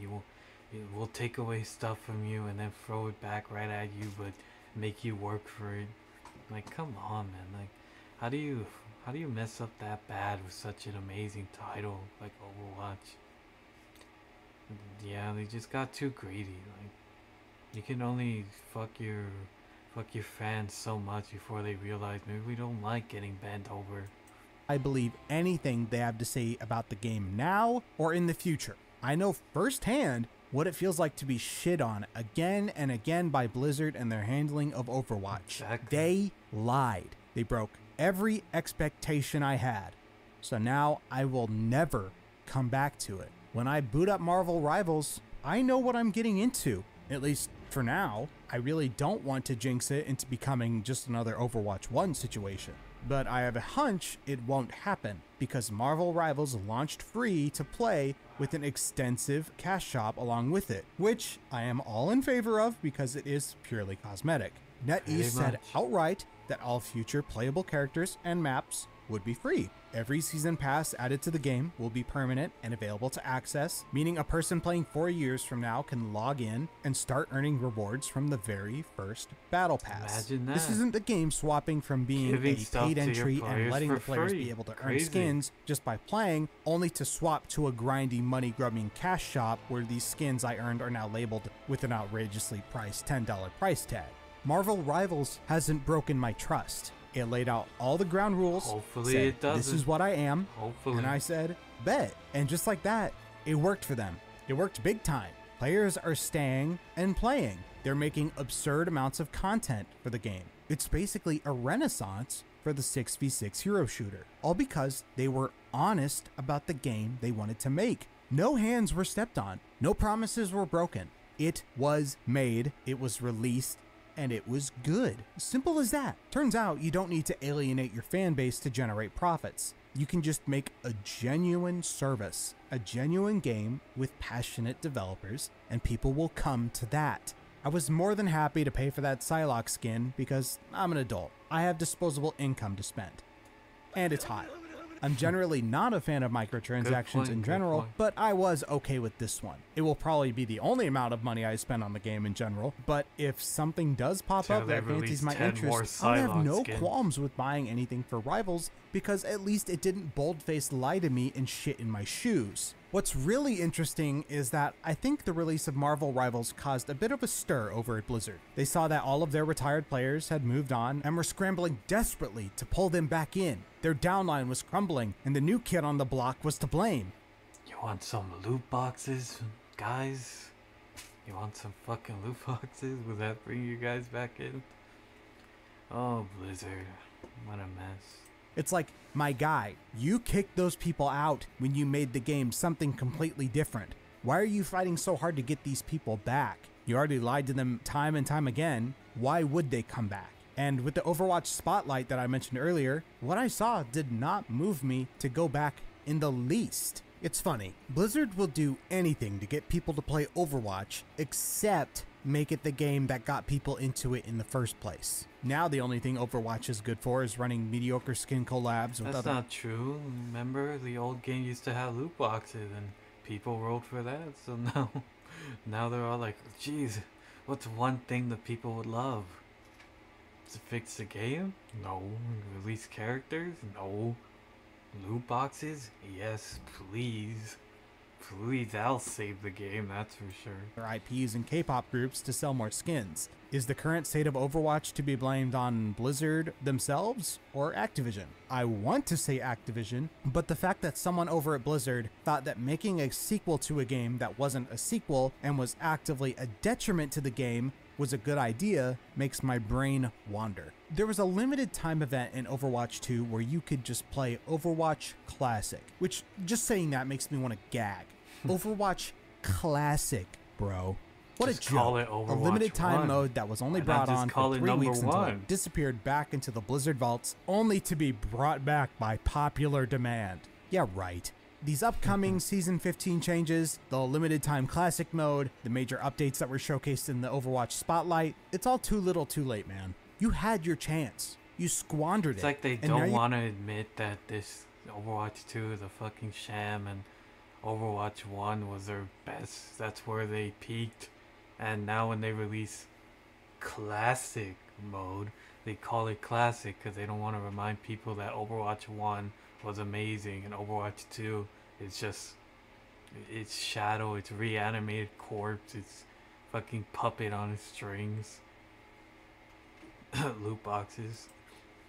We'll take away stuff from you and then throw it back right at you, but make you work for it. Like, come on, man. Like, how do you mess up that bad with such an amazing title like Overwatch? Yeah, they just got too greedy. Like, you can only fuck your fans so much before they realize maybe we don't like getting bent over. I believe anything they have to say about the game now or in the future. I know firsthand what it feels like to be shit on again and again by Blizzard and their handling of Overwatch. Exactly. They lied. They broke every expectation I had. So now I will never come back to it. When I boot up Marvel Rivals, I know what I'm getting into. At least for now. I really don't want to jinx it into becoming just another Overwatch 1 situation. But I have a hunch it won't happen because Marvel Rivals launched free to play with an extensive cash shop along with it, which I am all in favor of because it is purely cosmetic. NetEase said outright that all future playable characters and maps would be free. Every season pass added to the game will be permanent and available to access, meaning a person playing 4 years from now can log in and start earning rewards from the very first battle pass. Imagine that. This isn't the game swapping from being Giving a stuff paid to your entry and players letting for the players free. be able to earn Crazy. skins just by playing, only to swap to a grindy money-grubbing cash shop where these skins I earned are now labeled with an outrageously priced $10 price tag. Marvel Rivals hasn't broken my trust. It laid out all the ground rules. Hopefully said, it doesn't. This is what I am. Hopefully. And I said, bet. And just like that, it worked for them. It worked big time. Players are staying and playing. They're making absurd amounts of content for the game. It's basically a renaissance for the 6v6 hero shooter. All because they were honest about the game they wanted to make. No hands were stepped on. No promises were broken. It was made. It was released. And it was good. Simple as that. Turns out you don't need to alienate your fan base to generate profits. You can just make a genuine service, a genuine game with passionate developers, and people will come to that. I was more than happy to pay for that Psylocke skin because I'm an adult. I have disposable income to spend. And it's hot. I'm generally not a fan of microtransactions in general, but I was okay with this one. It will probably be the only amount of money I spend on the game in general, but if something does pop up that fancies my interest, I'll have no qualms with buying anything for Rivals because at least it didn't bold-faced lie to me and shit in my shoes. What's really interesting is that I think the release of Marvel Rivals caused a bit of a stir over at Blizzard. They saw that all of their retired players had moved on and were scrambling desperately to pull them back in. Their downline was crumbling, and the new kid on the block was to blame. You want some loot boxes, guys? You want some fucking loot boxes? Will that bring you guys back in? Oh, Blizzard. What a mess. It's like, my guy, you kicked those people out when you made the game something completely different. Why are you fighting so hard to get these people back? You already lied to them time and time again. Why would they come back? And with the Overwatch spotlight that I mentioned earlier, what I saw did not move me to go back in the least. It's funny, Blizzard will do anything to get people to play Overwatch except make it the game that got people into it in the first place. Now the only thing Overwatch is good for is running mediocre skin collabs with That's not true. Remember, the old game used to have loot boxes and people rolled for that, so now they're all like, geez, what's one thing that people would love? To fix the game? No. Release characters? No. Loot boxes? Yes, please. Please, I'll save the game, that's for sure. Their IPs and K-pop groups to sell more skins. Is the current state of Overwatch to be blamed on Blizzard themselves or Activision? I want to say Activision, but the fact that someone over at Blizzard thought that making a sequel to a game that wasn't a sequel and was actively a detriment to the game was a good idea makes my brain wander. There was a limited time event in Overwatch 2 where you could just play Overwatch Classic, which just saying that makes me want to gag. Overwatch Classic, bro. What Just a joke. call it A Overwatch limited time 1. mode that was only Why not brought just on call for it 3 number weeks until 1? it disappeared back into the Blizzard vaults, only to be brought back by popular demand. Yeah, right. These upcoming Season 15 changes, the limited time classic mode, the major updates that were showcased in the Overwatch Spotlight, it's all too little too late, man. You had your chance. You squandered it. It's like they and now don't you- want to admit that this Overwatch 2 is a fucking sham and Overwatch 1 was their best. That's where they peaked. And now when they release classic mode, they call it classic because they don't want to remind people that Overwatch 1 was amazing and Overwatch 2 is just, it's Shadow, it's reanimated corpse, it's fucking puppet on strings. Loot boxes.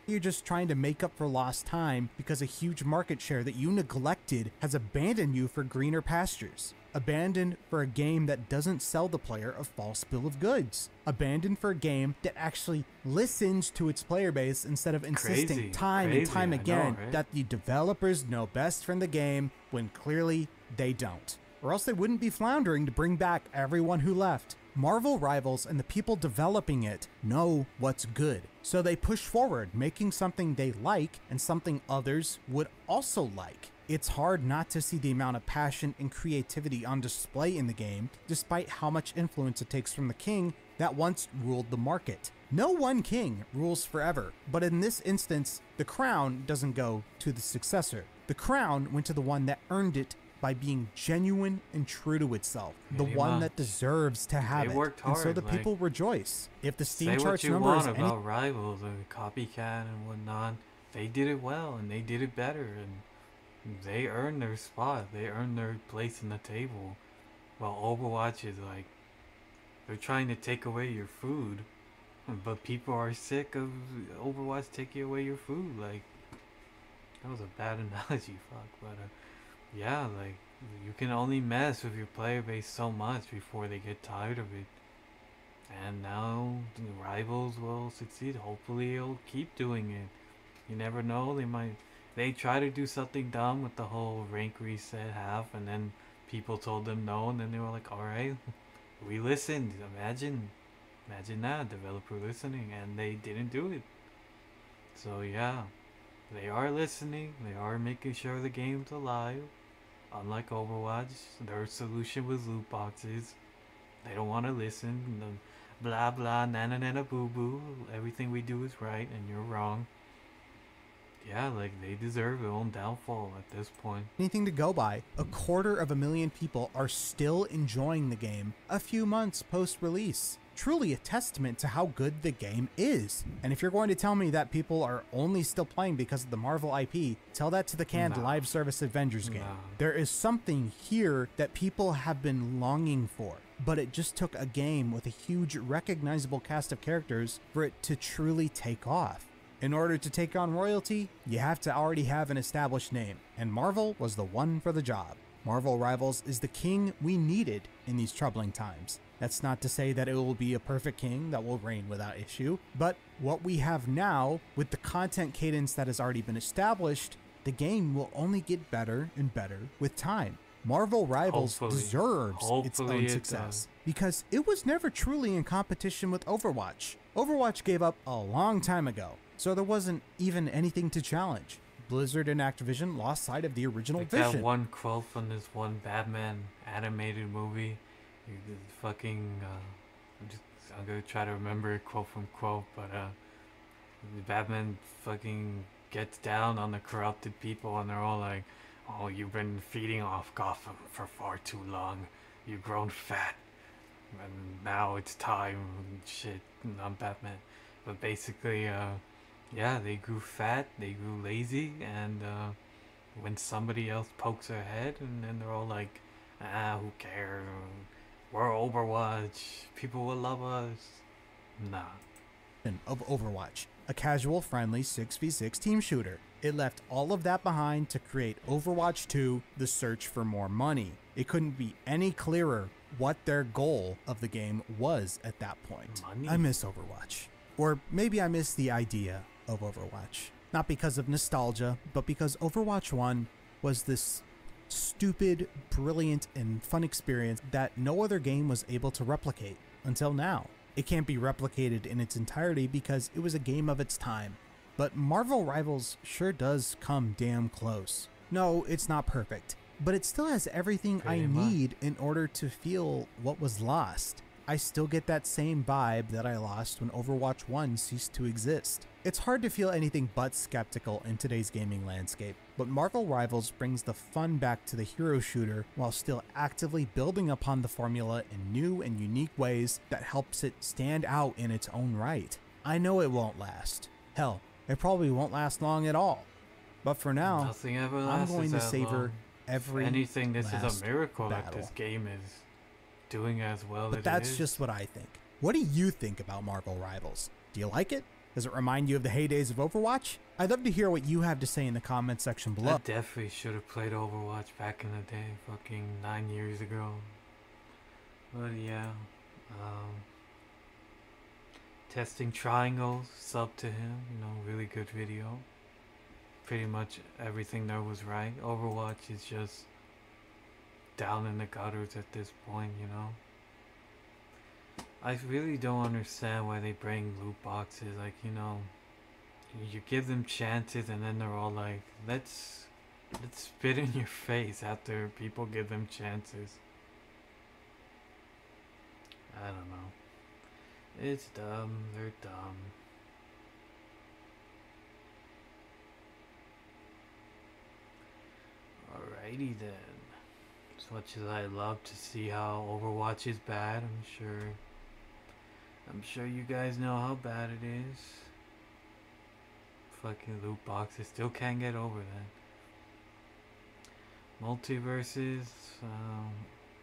You're just trying to make up for lost time because a huge market share that you neglected has abandoned you for greener pastures. Abandoned for a game that doesn't sell the player a false bill of goods. Abandoned for a game that actually listens to its player base instead of insisting Crazy, time and crazy, time I know, again right? that the developers know best from the game when clearly they don't. Or else they wouldn't be floundering to bring back everyone who left. Marvel Rivals and the people developing it know what's good, so they push forward, making something they like and something others would also like. It's hard not to see the amount of passion and creativity on display in the game, despite how much influence it takes from the king that once ruled the market. No one king rules forever, but in this instance, the crown doesn't go to the successor. The crown went to the one that earned it by being genuine and true to itself, the Pretty one much. that deserves to have They it. worked And so hard, the like, people rejoice. If the Steam Say what charts you number is want any about Rivals and Copycat and whatnot, they did it well and they did it better and they earned their spot. They earned their place in the table. While Overwatch is like, they're trying to take away your food, but people are sick of Overwatch taking away your food. Like, that was a bad analogy, fuck, but yeah, like, you can only mess with your player base so much before they get tired of it. And now the Rivals will succeed. Hopefully it'll keep doing it. You never know, they try to do something dumb with the whole rank reset half, and then people told them no, and then they were like, alright, we listened. Imagine that, developer listening, and they didn't do it. So yeah, they are listening, they are making sure the game's alive. Unlike Overwatch, their solution was loot boxes. They don't want to listen. The blah blah nana nana boo boo. Everything we do is right and you're wrong. Yeah, like, they deserve their own downfall at this point. anything to go by. 250,000 people are still enjoying the game a few months post-release. Truly a testament to how good the game is. And if you're going to tell me that people are only still playing because of the Marvel IP, tell that to the canned No. live service Avengers game. No. There is something here that people have been longing for, but it just took a game with a huge recognizable cast of characters for it to truly take off. In order to take on royalty, you have to already have an established name, and Marvel was the one for the job. Marvel Rivals is the king we needed in these troubling times. That's not to say that it will be a perfect king that will reign without issue, but what we have now, with the content cadence that has already been established, the game will only get better and better with time. Marvel Rivals Hopefully. deserves its Hopefully own it success does. because it was never truly in competition with Overwatch. Overwatch gave up a long time ago, so there wasn't even anything to challenge. Blizzard and Activision lost sight of the original Like vision. that one quote from this one Batman animated movie. The fucking, I'm gonna try to remember it quote from quote, but Batman fucking gets down on the corrupted people and they're all like, oh, you've been feeding off Gotham for far too long. You've grown fat. And now it's time. Shit, I'm Batman. But basically, yeah, they grew fat, they grew lazy, and when somebody else pokes their head, and then they're all like, who cares? We're Overwatch. People will love us. Nah. Of Overwatch, a casual, friendly 6v6 team shooter. It left all of that behind to create Overwatch 2, The Search for More Money. It couldn't be any clearer what their goal of the game was at that point. Money? I miss Overwatch. Or maybe I miss the idea of Overwatch. Not because of nostalgia, but because Overwatch 1 was this stupid, brilliant, and fun experience that no other game was able to replicate until now. It can't be replicated in its entirety because it was a game of its time. But Marvel Rivals sure does come damn close. No, it's not perfect, but it still has everything I need in order to feel what was lost. I still get that same vibe that I lost when Overwatch 1 ceased to exist. It's hard to feel anything but skeptical in today's gaming landscape, but Marvel Rivals brings the fun back to the hero shooter while still actively building upon the formula in new and unique ways that helps it stand out in its own right. I know it won't last. Hell, it probably won't last long at all. But for now, Nothing ever I'm lasts going to that savor long. every If anything, this is last a miracle that battle. this game is doing as well But as that's it is. just what I think. What do you think about Marvel Rivals? Do you like it? Does it remind you of the heydays of Overwatch? I'd love to hear what you have to say in the comment section below. I definitely should have played Overwatch back in the day, fucking 9 years ago. But yeah, testing triangles, sub to him, really good video. Pretty much everything there was right. Overwatch is just down in the gutters at this point, I really don't understand why they bring loot boxes, like, you give them chances and then they're all like, let's spit in your face after people give them chances. I don't know. It's dumb, they're dumb. Alrighty then. As much as I love to see how Overwatch is bad, I'm sure you guys know how bad it is. Fucking loot boxes, still can't get over that. Multiverses,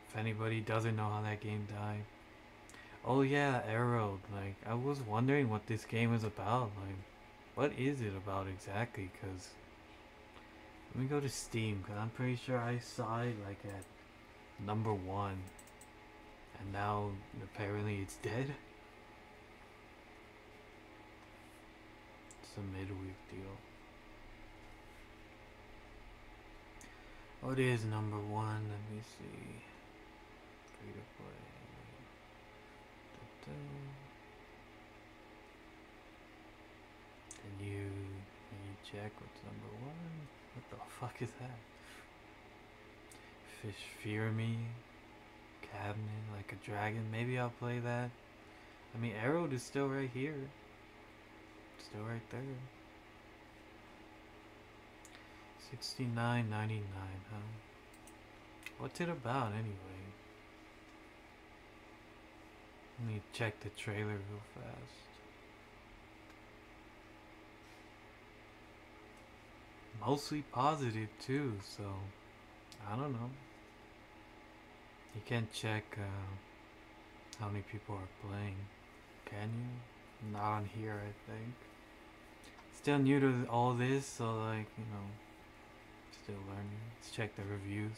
if anybody doesn't know how that game died. Oh yeah, Arrow, I was wondering what this game is about, what is it about exactly, cause let me go to Steam, cause I'm pretty sure I saw it at number 1, and now apparently it's dead. It's a midweek deal. What is number 1? Let me see. Free to play. Can you check what's number 1? What the fuck is that? Fish Fear Me. Cabinet like a dragon. Maybe I'll play that. Arrow is still right here. Still right there. $69.99, huh? What's it about anyway? Let me check the trailer real fast. Mostly positive too, so I don't know. You can't check how many people are playing, can you? Not on here, I think. Still new to all this, so still learning. Let's check the reviews.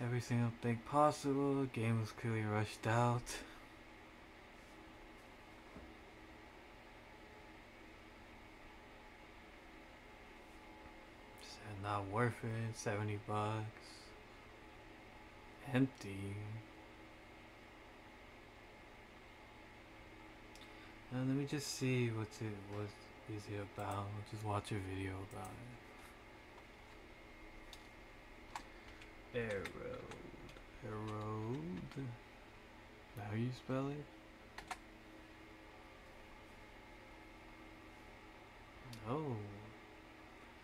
Every single thing possible. Game was clearly rushed out. Said not worth it. $70. Empty. Let me just see what is it about. Just watch a video about it. Arrow. How you spell it? No.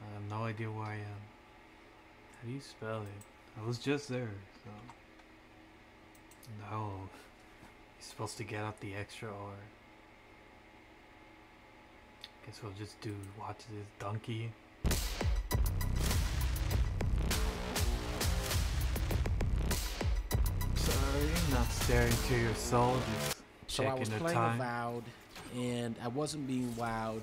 I have no idea where I am. How do you spell it? I was just there, so. No. You're supposed to get out the extra R. Guess we'll just watch this donkey. Sorry, not staring to your soul, just So I was checking the playing time. Avowed, and I wasn't being wowed,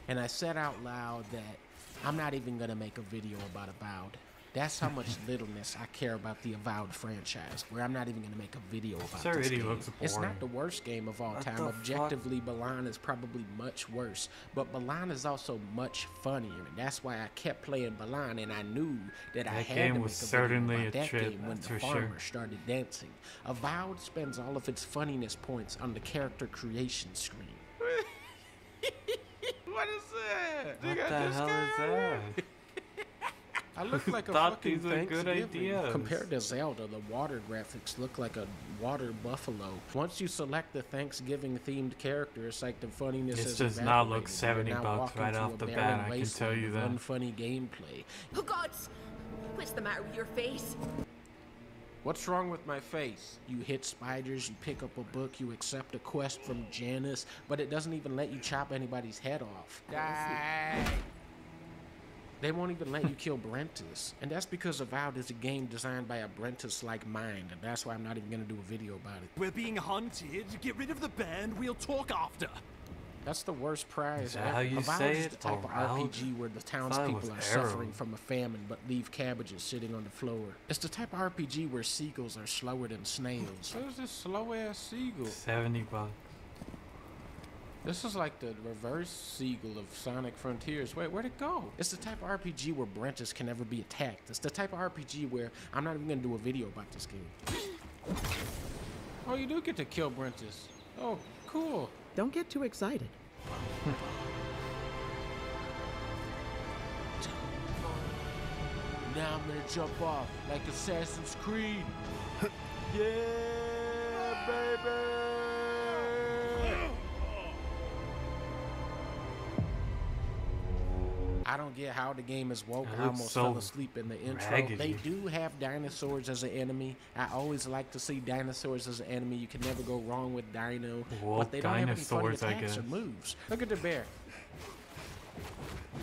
and I said out loud that I'm not even gonna make a video about Avowed. That's how much littleness I care about the Avowed franchise, where I'm not even going to make a video about This this already game. looks It's boring. not the worst game of all What time. the Objectively, Balan is probably much worse, but Balan is also much funnier, and that's why I kept playing Balan, and I knew that I That had game to was make a certainly video about a that trip, game when that's the for sure. farmer started dancing. Avowed spends all of its funniness points on the character creation screen. What is that? What the hell is that? I look like a Thought fucking these were good Thanksgiving. ideas. Compared to Zelda, the water graphics look like a water buffalo. Once you select the Thanksgiving-themed character, it's like the funniness This has does not look evaporated. You're 70 now bucks walking right through off a the barren bat, I can wasteland tell you of that. Unfunny gameplay. Oh gods! What's the matter with your face? What's wrong with my face? You hit spiders, you pick up a book, you accept a quest from Janice, but it doesn't even let you chop anybody's head off. Die! They won't even let you kill Brentus. And that's because Avowed is a game designed by a Brentus-like mind, and that's why I'm not even gonna do a video about it. We're being hunted. Get rid of the band. We'll talk after. That's the worst prize Is that ever. how you Avowed say is it? the type of Avowed? RPG where the was townspeople are Arrow. suffering from a famine but leave cabbages sitting on the floor. It's the type of RPG where seagulls are slower than snails. Where's this slow-ass seagull? 70 bucks. This is like the reverse seagull of Sonic Frontiers. Wait, where'd it go? It's the type of RPG where Brentus can never be attacked. It's the type of RPG where I'm not even gonna do a video about this game. Oh, you do get to kill Brentus. Oh, cool. Don't get too excited. Now I'm gonna jump off like Assassin's Creed. Yeah, baby! I don't get how the game is woke. It I looks almost so fell asleep in the intro. raggedy. They do have dinosaurs as an enemy. I always like to see dinosaurs as an enemy. You can never go wrong with Dino. Woke but they don't have any funny dinosaurs, I attacks or guess. moves. Look at the bear.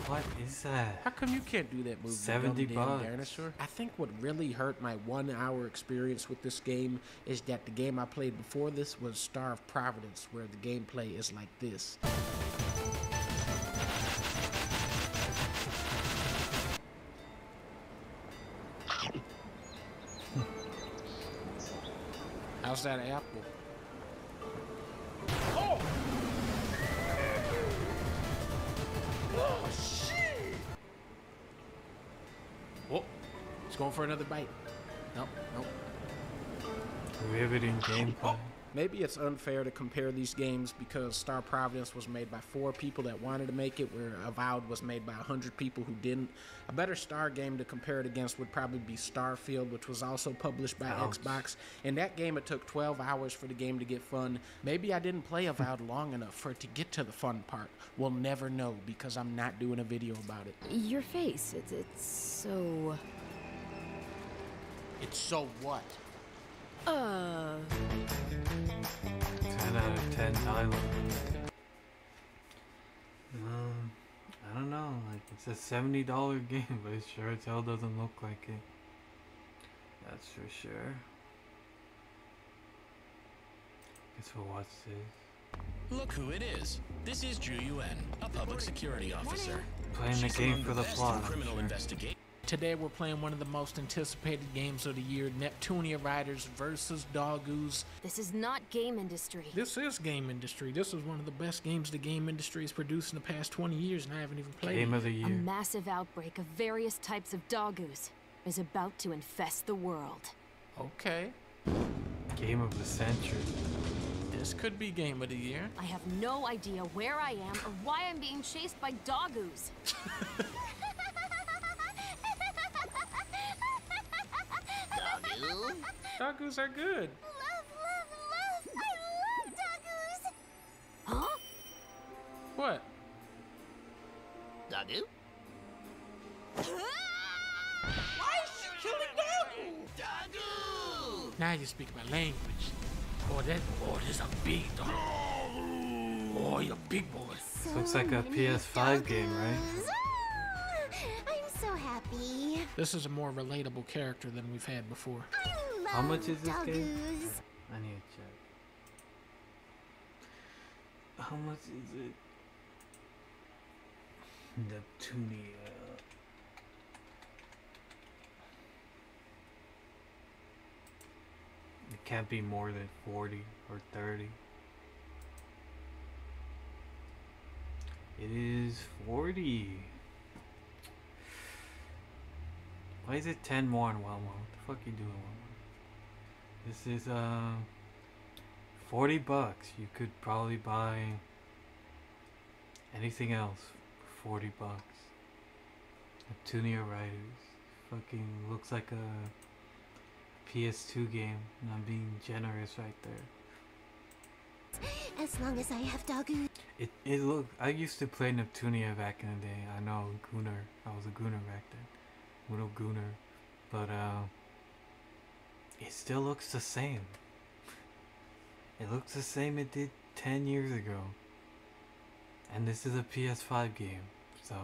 What is that? How come you can't do that move? you 70 dumb damn bucks. Dinosaur? I think what really hurt my 1 hour experience with this game is that the game I played before this was Star of Providence, where the gameplay is like this. How's that apple? Oh, shit! Oh, it's going for another bite. Nope, nope. Riveting gameplay. Maybe it's unfair to compare these games because Star Providence was made by 4 people that wanted to make it, where Avowed was made by 100 people who didn't. A better Star game to compare it against would probably be Starfield, which was also published by Ouch. Xbox. In that game, it took 12 hours for the game to get fun. Maybe I didn't play Avowed long enough for it to get to the fun part. We'll never know because I'm not doing a video about it. Your face, it's so... It's so what? 10 out of 10 dialogue. I don't know, like, it's a $70 game, but it sure as hell doesn't look like it. That's for sure. Guess we'll watch this. Look who it is. This is Zhu Yuan, a public security officer. Playing the She's game among for the best in plot. criminal investigation. Today we're playing one of the most anticipated games of the year, Neptunia Riders versus Doggoose. This is not game industry. This is game industry. This is one of the best games the game industry has produced in the past 20 years, and I haven't even played Game it. of the A year. massive outbreak of various types of doggoos is about to infest the world. Okay. Game of the century. This could be game of the year. I have no idea where I am or why I'm being chased by doggoos. Doggoos are good. I love doggoos. Huh? What? Doggo? Why is she killing Doggo? Doggo! Now you speak my language. Oh, there's a big dog. Oh, you're a big boy. This looks like a PS5 game, right? I'm so happy. This is a more relatable character than we've had before. How much is this game? Doggoos. I need to check. How much is it? Neptunia. can't be more than 40 or 30. It is 40. Why is it 10 more in Walmart? What the fuck you doing, Walmart? This is 40 bucks. You could probably buy anything else for 40 bucks. Neptunia Riders. Fucking looks like a PS2 game. And I'm being generous right there. As long as I have Dagu. It look. I used to play Neptunia back in the day. I know Gunnar. I was a Gunnar back then. Little Gunnar. But it still looks the same. It looks the same it did 10 years ago. And this is a PS5 game, so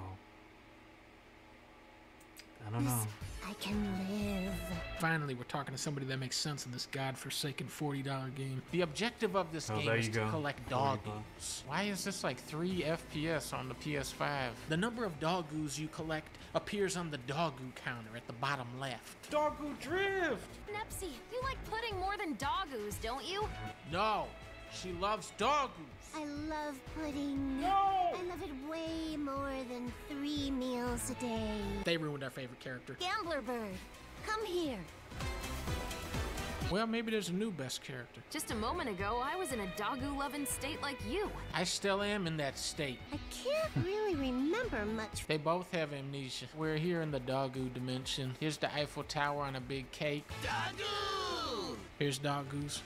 I don't know. I can live. Finally, we're talking to somebody that makes sense in this godforsaken $40 game. The objective of this game is to collect Dogus. Why is this like 3 FPS on the PS5? The number of Dogus you collect appears on the Dogu counter at the bottom left. Dogu Drift! Nepsy, you like pudding more than Dogus, don't you? No, she loves Dogus. I love pudding. No! I love it way more than 3 meals a day. They ruined our favorite character. Gambler Bird, come here. Well, maybe there's a new best character. Just a moment ago, I was in a Dogu-loving state like you. I still am in that state. I can't really remember much. They both have amnesia. We're here in the Dogu dimension. Here's the Eiffel Tower on a big cake. Dogu! Here's Dogus.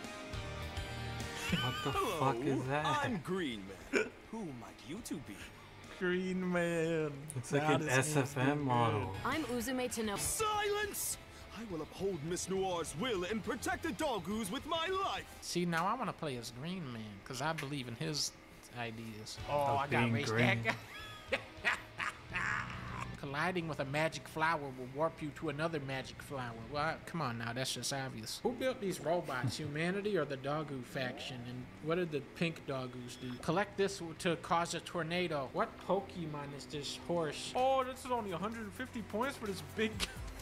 What the fuck is that? I'm Green Man. Who might you two be? Green Man. Looks like an SFM model. I'm Uzume Tano. Silence! I will uphold Miss Noir's will and protect the Dogus with my life. See, now I want to play as Green Man, because I believe in his ideas. Oh, I got raised that guy. Colliding with a magic flower will warp you to another magic flower. Well, come on now, that's just obvious. Who built these robots, humanity or the Dogu faction? And what did the pink Dogus do? Collect this to cause a tornado. What Pokemon is this horse? Oh, this is only 150 points for this big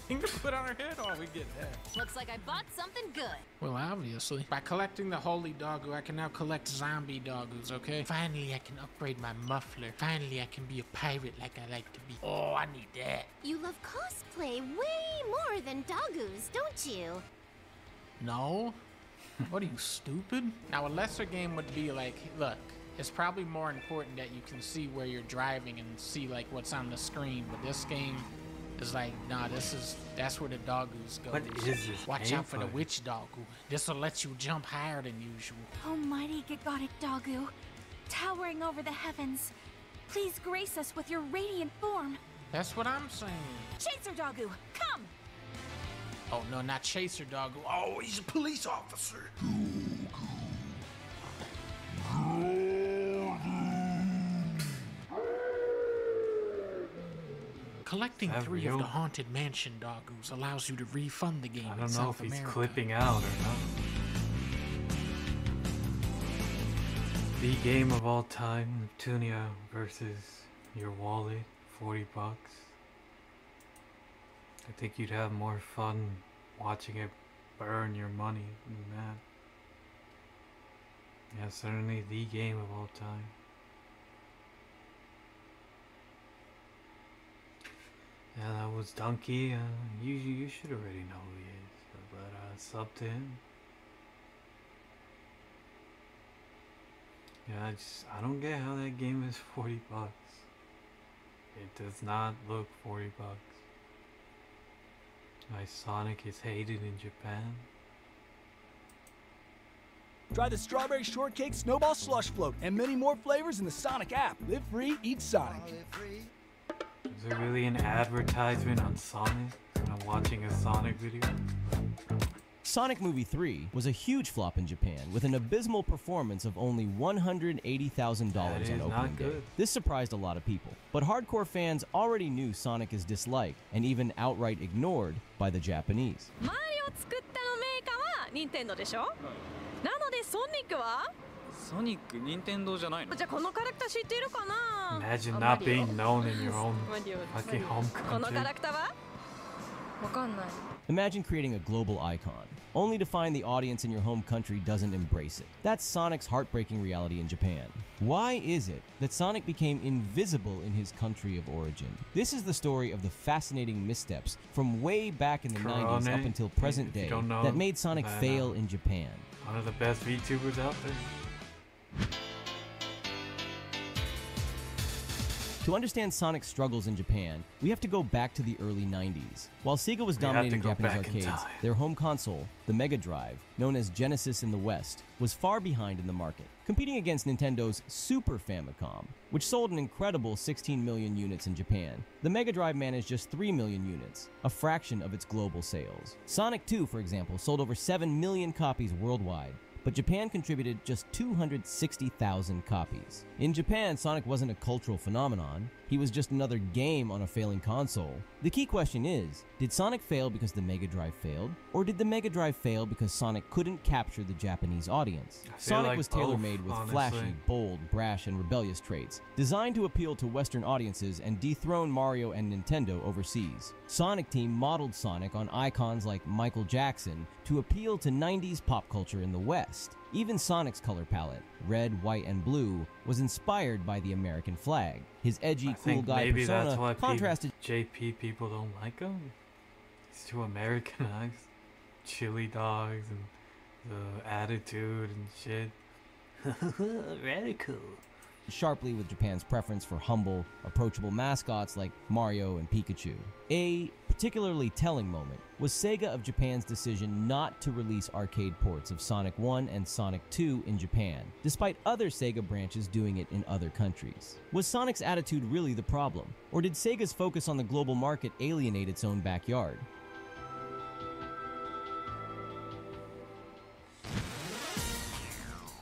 thing to put on our head? Oh, we get that. Looks like I bought something good. Well, obviously. By collecting the Holy Dogu, I can now collect zombie Dogus, okay? Finally, I can upgrade my muffler. Finally, I can be a pirate like I like to be. Oh, I need that. You love cosplay way more than Dogus, don't you? No? What are you, stupid? Now, a lesser game would be like, look, it's probably more important that you can see where you're driving and see, like, what's on the screen. But this game is like, nah, that's where the Dogus go. What is this? Watch out for the witch Dogu. This'll let you jump higher than usual. Almighty Gigodic Dogu, towering over the heavens, please grace us with your radiant form. That's what I'm saying. Chaser Dogu, come! Oh, no, not Chaser Dogu. Oh, he's a police officer. Collecting 3 of the Haunted Mansion Dogus allows you to refund the game in South America. I don't know if he's clipping out or not. The game of all time, Neptunia versus your wallet, 40 bucks. I think you'd have more fun watching it burn your money than that. Yeah, certainly the game of all time. Yeah, that was Donkey. You should already know who he is, but sub to him. Yeah, I don't get how that game is 40 bucks. It does not look 40 bucks. Why Sonic is hated in Japan. Try the Strawberry Shortcake Snowball Slush Float and many more flavors in the Sonic app. Live free, eat Sonic. Is there really an advertisement on Sonic when I'm watching a Sonic video? Sonic Movie 3 was a huge flop in Japan with an abysmal performance of only $180,000 on opening day. This surprised a lot of people, but hardcore fans already knew Sonic is disliked and even outright ignored by the Japanese. マリオを作ったのメーカーは任天堂でしょ？なのでソニックは？ソニック任天堂じゃないの？じゃあこのキャラクター知っているかな？ Imagine not being known in your own fucking home このキャラ country. クターは？わかんない。 Imagine creating a global icon, only to find the audience in your home country doesn't embrace it. That's Sonic's heartbreaking reality in Japan. Why is it that Sonic became invisible in his country of origin? This is the story of the fascinating missteps from way back in the 90s up until present day that made Sonic fail in Japan. One of the best VTubers out there. To understand Sonic's struggles in Japan, we have to go back to the early 90s. While Sega was dominating Japanese arcades, their home console, the Mega Drive, known as Genesis in the West, was far behind in the market, competing against Nintendo's Super Famicom, which sold an incredible 16 million units in Japan. The Mega Drive managed just 3 million units, a fraction of its global sales. Sonic 2, for example, sold over 7 million copies worldwide, but Japan contributed just 260,000 copies. In Japan, Sonic wasn't a cultural phenomenon. He was just another game on a failing console. The key question is, did Sonic fail because the Mega Drive failed? Or did the Mega Drive fail because Sonic couldn't capture the Japanese audience? Sonic was tailor-made with flashy, bold, brash, and rebellious traits, designed to appeal to Western audiences and dethrone Mario and Nintendo overseas. Sonic Team modeled Sonic on icons like Michael Jackson to appeal to 90s pop culture in the West. Even Sonic's color palette, red, white, and blue, was inspired by the American flag. His edgy, cool guy persona contrasted. JP people don't like him. He's too Americanized. Chili dogs and the attitude and shit. Radical. Sharply with Japan's preference for humble, approachable mascots like Mario and Pikachu. A particularly telling moment was Sega of Japan's decision not to release arcade ports of Sonic 1 and Sonic 2 in Japan, despite other Sega branches doing it in other countries. Was Sonic's attitude really the problem, or did Sega's focus on the global market alienate its own backyard?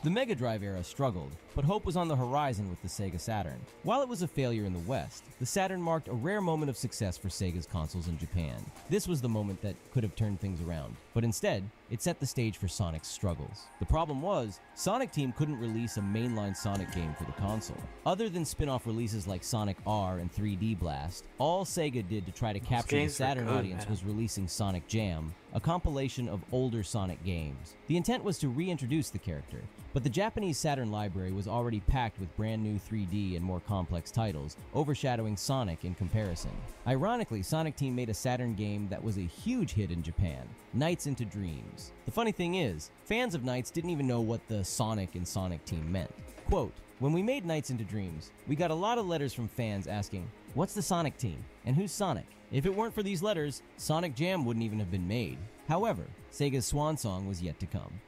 The Mega Drive era struggled, but hope was on the horizon with the Sega Saturn. While it was a failure in the West, the Saturn marked a rare moment of success for Sega's consoles in Japan. This was the moment that could have turned things around, but instead, it set the stage for Sonic's struggles. The problem was, Sonic Team couldn't release a mainline Sonic game for the console. Other than spin-off releases like Sonic R and 3D Blast, all Sega did to try to capture the Saturn audience was releasing Sonic Jam, a compilation of older Sonic games. The intent was to reintroduce the character, but the Japanese Saturn library was already packed with brand new 3D and more complex titles, overshadowing Sonic in comparison. Ironically, Sonic Team made a Saturn game that was a huge hit in Japan, Nights into Dreams. The funny thing is, fans of Nights didn't even know what the Sonic in Sonic Team meant. Quote, "When we made Nights into Dreams, we got a lot of letters from fans asking, what's the Sonic Team? And who's Sonic? If it weren't for these letters, Sonic Jam wouldn't even have been made." However, Sega's swan song was yet to come.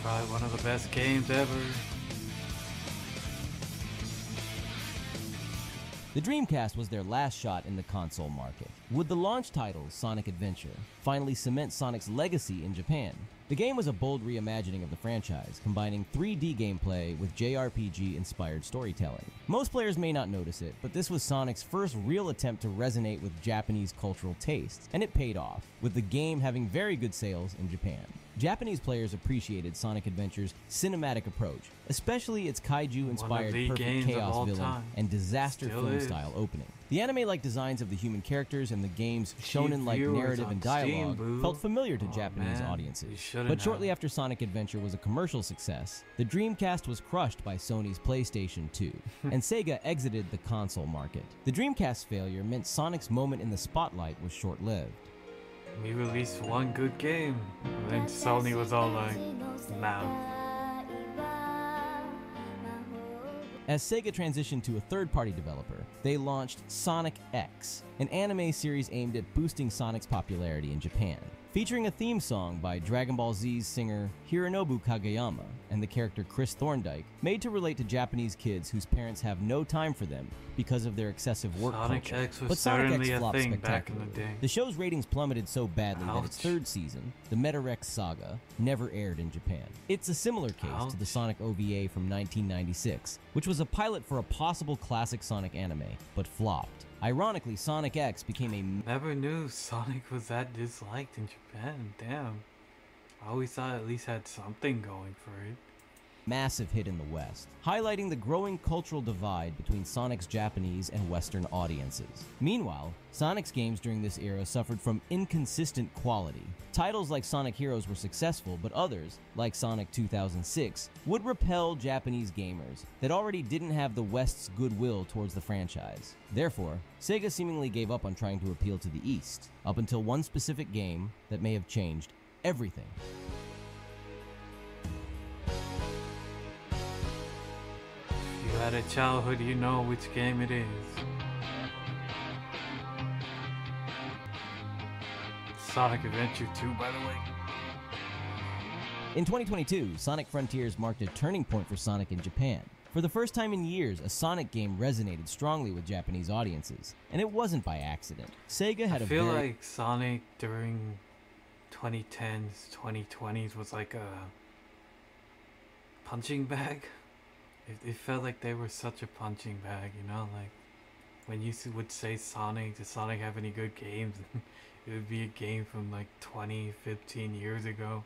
Probably one of the best games ever. The Dreamcast was their last shot in the console market. Would the launch title, Sonic Adventure, finally cement Sonic's legacy in Japan? The game was a bold reimagining of the franchise, combining 3D gameplay with JRPG-inspired storytelling. Most players may not notice it, but this was Sonic's first real attempt to resonate with Japanese cultural tastes, and it paid off, with the game having very good sales in Japan. Japanese players appreciated Sonic Adventure's cinematic approach, especially its kaiju-inspired perfect chaos villain and disaster film-style opening. The anime-like designs of the human characters and the game's shonen-like narrative and dialogue felt familiar to Japanese audiences. But shortly after Sonic Adventure was a commercial success, the Dreamcast was crushed by Sony's PlayStation 2, and Sega exited the console market. The Dreamcast's failure meant Sonic's moment in the spotlight was short-lived. We released one good game, and then Sony was all like, nah. As Sega transitioned to a third-party developer, they launched Sonic X, an anime series aimed at boosting Sonic's popularity in Japan. Featuring a theme song by Dragon Ball Z's singer Hironobu Kageyama and the character Chris Thorndike, made to relate to Japanese kids whose parents have no time for them because of their excessive work culture. X was but Sonic X certainly flopped a thing back spectacularly. in the day. The show's ratings plummeted so badly that its third season, the Metarex Saga, never aired in Japan. It's a similar case to the Sonic OVA from 1996, which was a pilot for a possible classic Sonic anime, but flopped. Ironically, Sonic X became a... Never knew Sonic was that disliked in Japan. Damn. I always thought it at least had something going for it. massive hit in the West, highlighting the growing cultural divide between Sonic's Japanese and Western audiences. Meanwhile, Sonic's games during this era suffered from inconsistent quality. Titles like Sonic Heroes were successful, but others, like Sonic 2006, would repel Japanese gamers that already didn't have the West's goodwill towards the franchise. Therefore, Sega seemingly gave up on trying to appeal to the East, up until one specific game that may have changed everything. If you had a childhood, you know which game it is. Sonic Adventure 2, by the way. In 2022, Sonic Frontiers marked a turning point for Sonic in Japan. For the first time in years, a Sonic game resonated strongly with Japanese audiences, and it wasn't by accident. Sega had I feel like Sonic during 2010s, 2020s was like a punching bag. It felt like they were such a punching bag, you know, like when you would say Sonic, does Sonic have any good games? It would be a game from like 20, 15 years ago.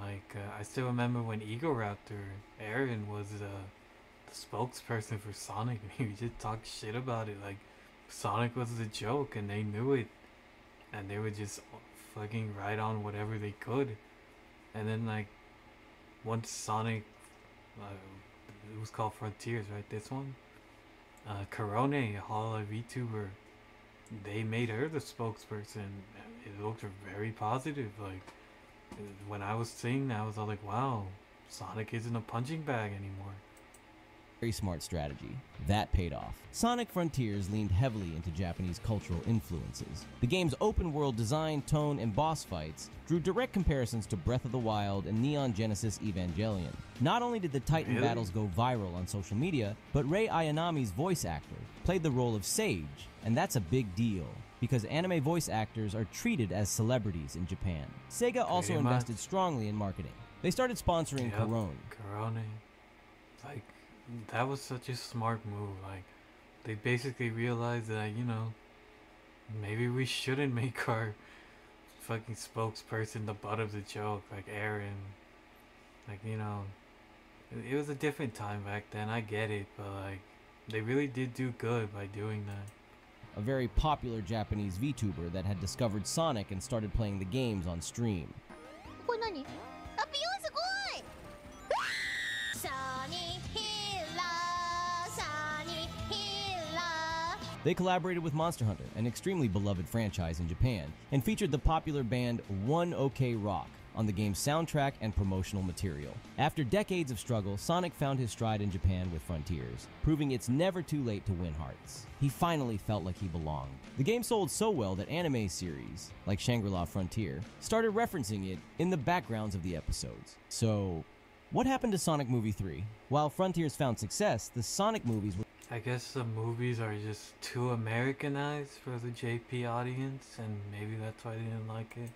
Like, I still remember when Egoraptor, Aaron, was the spokesperson for Sonic, and he would just talk shit about it. Like, Sonic was the joke, and they knew it. And they would just fucking write on whatever they could. And then, like, once Sonic, it was called Frontiers, right? This one? Corone, a Hololive VTuber, they made her the spokesperson. It looked very positive. Like, when I was seeing that, I was all like, wow, Sonic isn't a punching bag anymore. Very smart strategy. That paid off. Sonic Frontiers leaned heavily into Japanese cultural influences. The game's open-world design, tone, and boss fights drew direct comparisons to Breath of the Wild and Neon Genesis Evangelion. Not only did the Titan battles go viral on social media, but Rei Ayanami's voice actor played the role of Sage, and that's a big deal, because anime voice actors are treated as celebrities in Japan. Sega also invested strongly in marketing. They started sponsoring Corone. Corone. Like, that was such a smart move. Like, they basically realized that, you know, maybe we shouldn't make our fucking spokesperson the butt of the joke, like Aaron. Like, you know, it was a different time back then, I get it, but like, they really did do good by doing that. A very popular Japanese VTuber that had discovered Sonic and started playing the games on stream. They collaborated with Monster Hunter, an extremely beloved franchise in Japan, and featured the popular band One OK Rock on the game's soundtrack and promotional material. After decades of struggle, Sonic found his stride in Japan with Frontiers, proving it's never too late to win hearts. He finally felt like he belonged. The game sold so well that anime series, like Shangri-La Frontier, started referencing it in the backgrounds of the episodes. So, what happened to Sonic Movie 3? While Frontiers found success, the Sonic movies were I guess the movies are just too Americanized for the JP audience, and maybe that's why they didn't like it.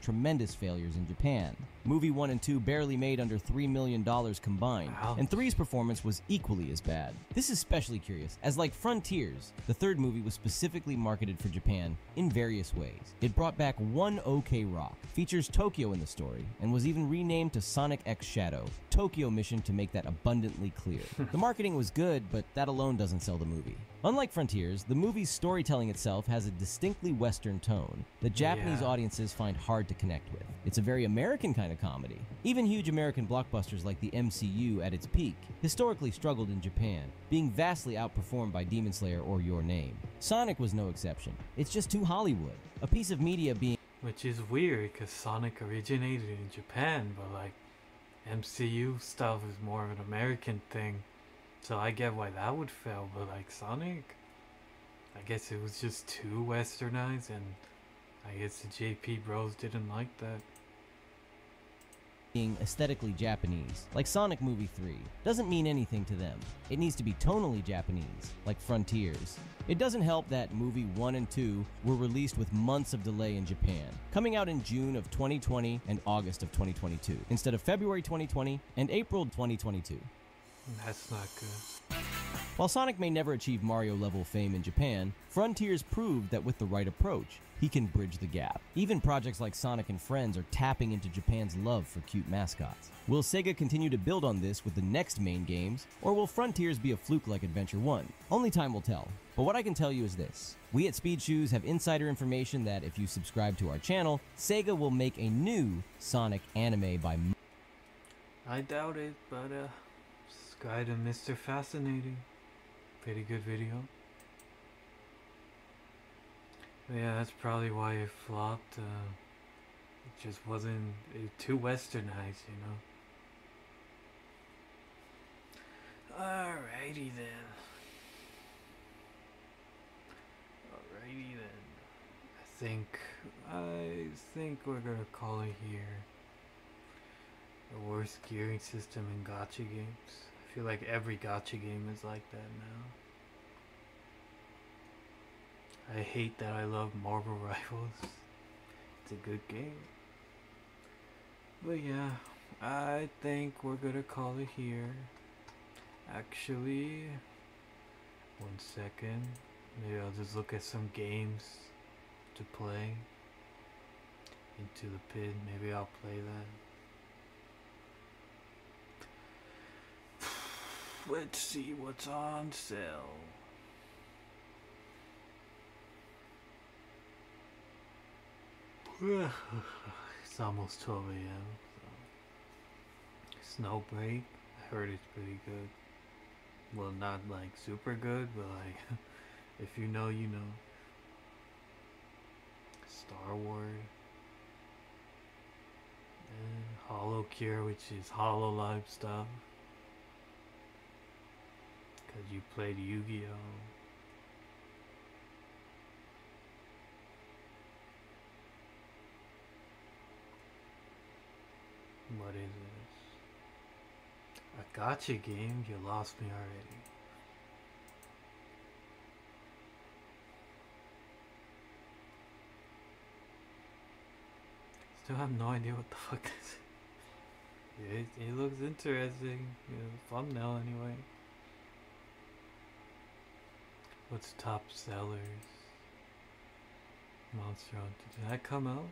Tremendous failures in Japan. Movie 1 and 2 barely made under $3 million combined, and 3's performance was equally as bad. This is especially curious, as like Frontiers, the third movie was specifically marketed for Japan in various ways. It brought back One OK Rock, features Tokyo in the story, and was even renamed to Sonic X Shadow. Tokyo Mission to make that abundantly clear. The marketing was good, but that alone doesn't sell the movie. Unlike Frontiers, the movie's storytelling itself has a distinctly Western tone that Japanese audiences find hard to connect with. It's a very American kind of comedy. Even huge American blockbusters like the MCU at its peak historically struggled in Japan, being vastly outperformed by Demon Slayer or Your Name. Sonic was no exception. It's just too Hollywood. A piece of media being... Which is weird, because Sonic originated in Japan, but like, MCU stuff is more of an American thing. So I get why that would fail, but like Sonic, I guess it was just too westernized, and I guess the JP bros didn't like that. Being aesthetically Japanese, like Sonic Movie 3, doesn't mean anything to them. It needs to be tonally Japanese, like Frontiers. It doesn't help that Movie 1 and 2 were released with months of delay in Japan, coming out in June of 2020 and August of 2022, instead of February 2020 and April 2022. That's not good. While Sonic may never achieve Mario-level fame in Japan, Frontiers proved that with the right approach, he can bridge the gap. Even projects like Sonic and Friends are tapping into Japan's love for cute mascots. Will Sega continue to build on this with the next main games, or will Frontiers be a fluke like Adventure 1? Only time will tell. But what I can tell you is this. We at Speed Shoes have insider information that if you subscribe to our channel, Sega will make a new Sonic anime by... I doubt it, but subscribe to Mr. Fascinating. Pretty good video. But yeah, that's probably why it flopped. It just wasn't too westernized, you know. Alrighty then. I think we're gonna call it here. The worst gearing system in gacha games. I feel like every gacha game is like that now. I hate that I love Marvel Rivals. It's a good game. But yeah, I think we're gonna call it here. Actually, 1 second. Maybe I'll just look at some games to play. Into the Pit, maybe I'll play that. Let's see what's on sale. It's almost 12 a.m. So. Snowbreak, I heard it's pretty good. Well, not like super good, but like, if you know, you know. Star Wars. And Hollow Cure, which is Hololive stuff. Cause you played Yu-Gi-Oh! What is this? A gacha game? You lost me already. Still have no idea what the fuck this is. It looks interesting. You know, thumbnail anyway. What's top sellers? Monster Hunter. Did that come out?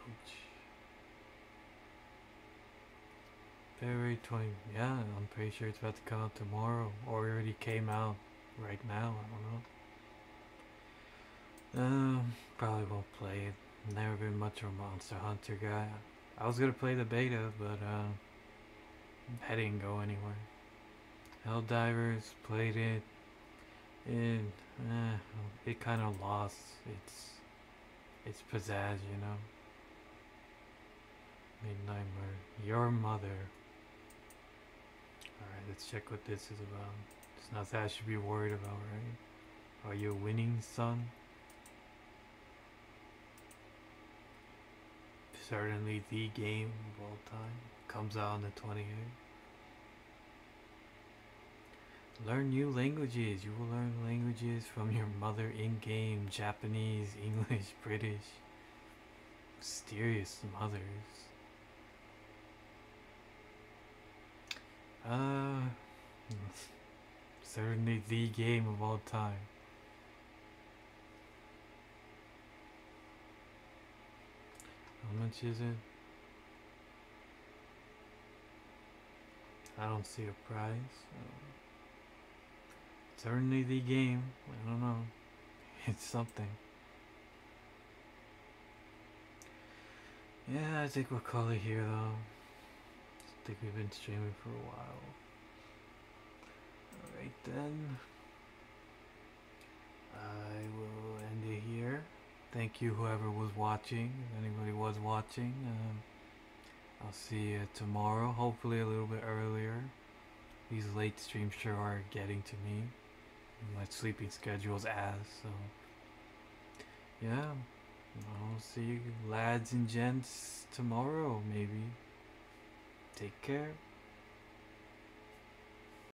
Ouch. February 20. Yeah, I'm pretty sure it's about to come out tomorrow. Or it already came out right now. I don't know. Probably won't play it. Never been much of a Monster Hunter guy. I was gonna play the beta, but I didn't go anywhere. Helldivers, played it, and it kind of lost its pizzazz, you know. Midnight Murder, Your Mother. Alright, let's check what this is about. It's nothing I should be worried about, right? Are you winning, son? Certainly the game of all time. Comes out on the 28th. Learn new languages. You will learn languages from your mother in-game. Japanese, English, British. Mysterious mothers. Certainly the game of all time. How much is it? I don't see a price. Certainly the game. I don't know. It's something. Yeah, I think we'll call it here though. I think we've been streaming for a while. Alright then. I will end it here. Thank you whoever was watching, if anybody was watching. I'll see you tomorrow, hopefully a little bit earlier. These late streams sure are getting to me. My sleeping schedule's ass, so yeah. I'll see you lads and gents tomorrow, maybe. Take care.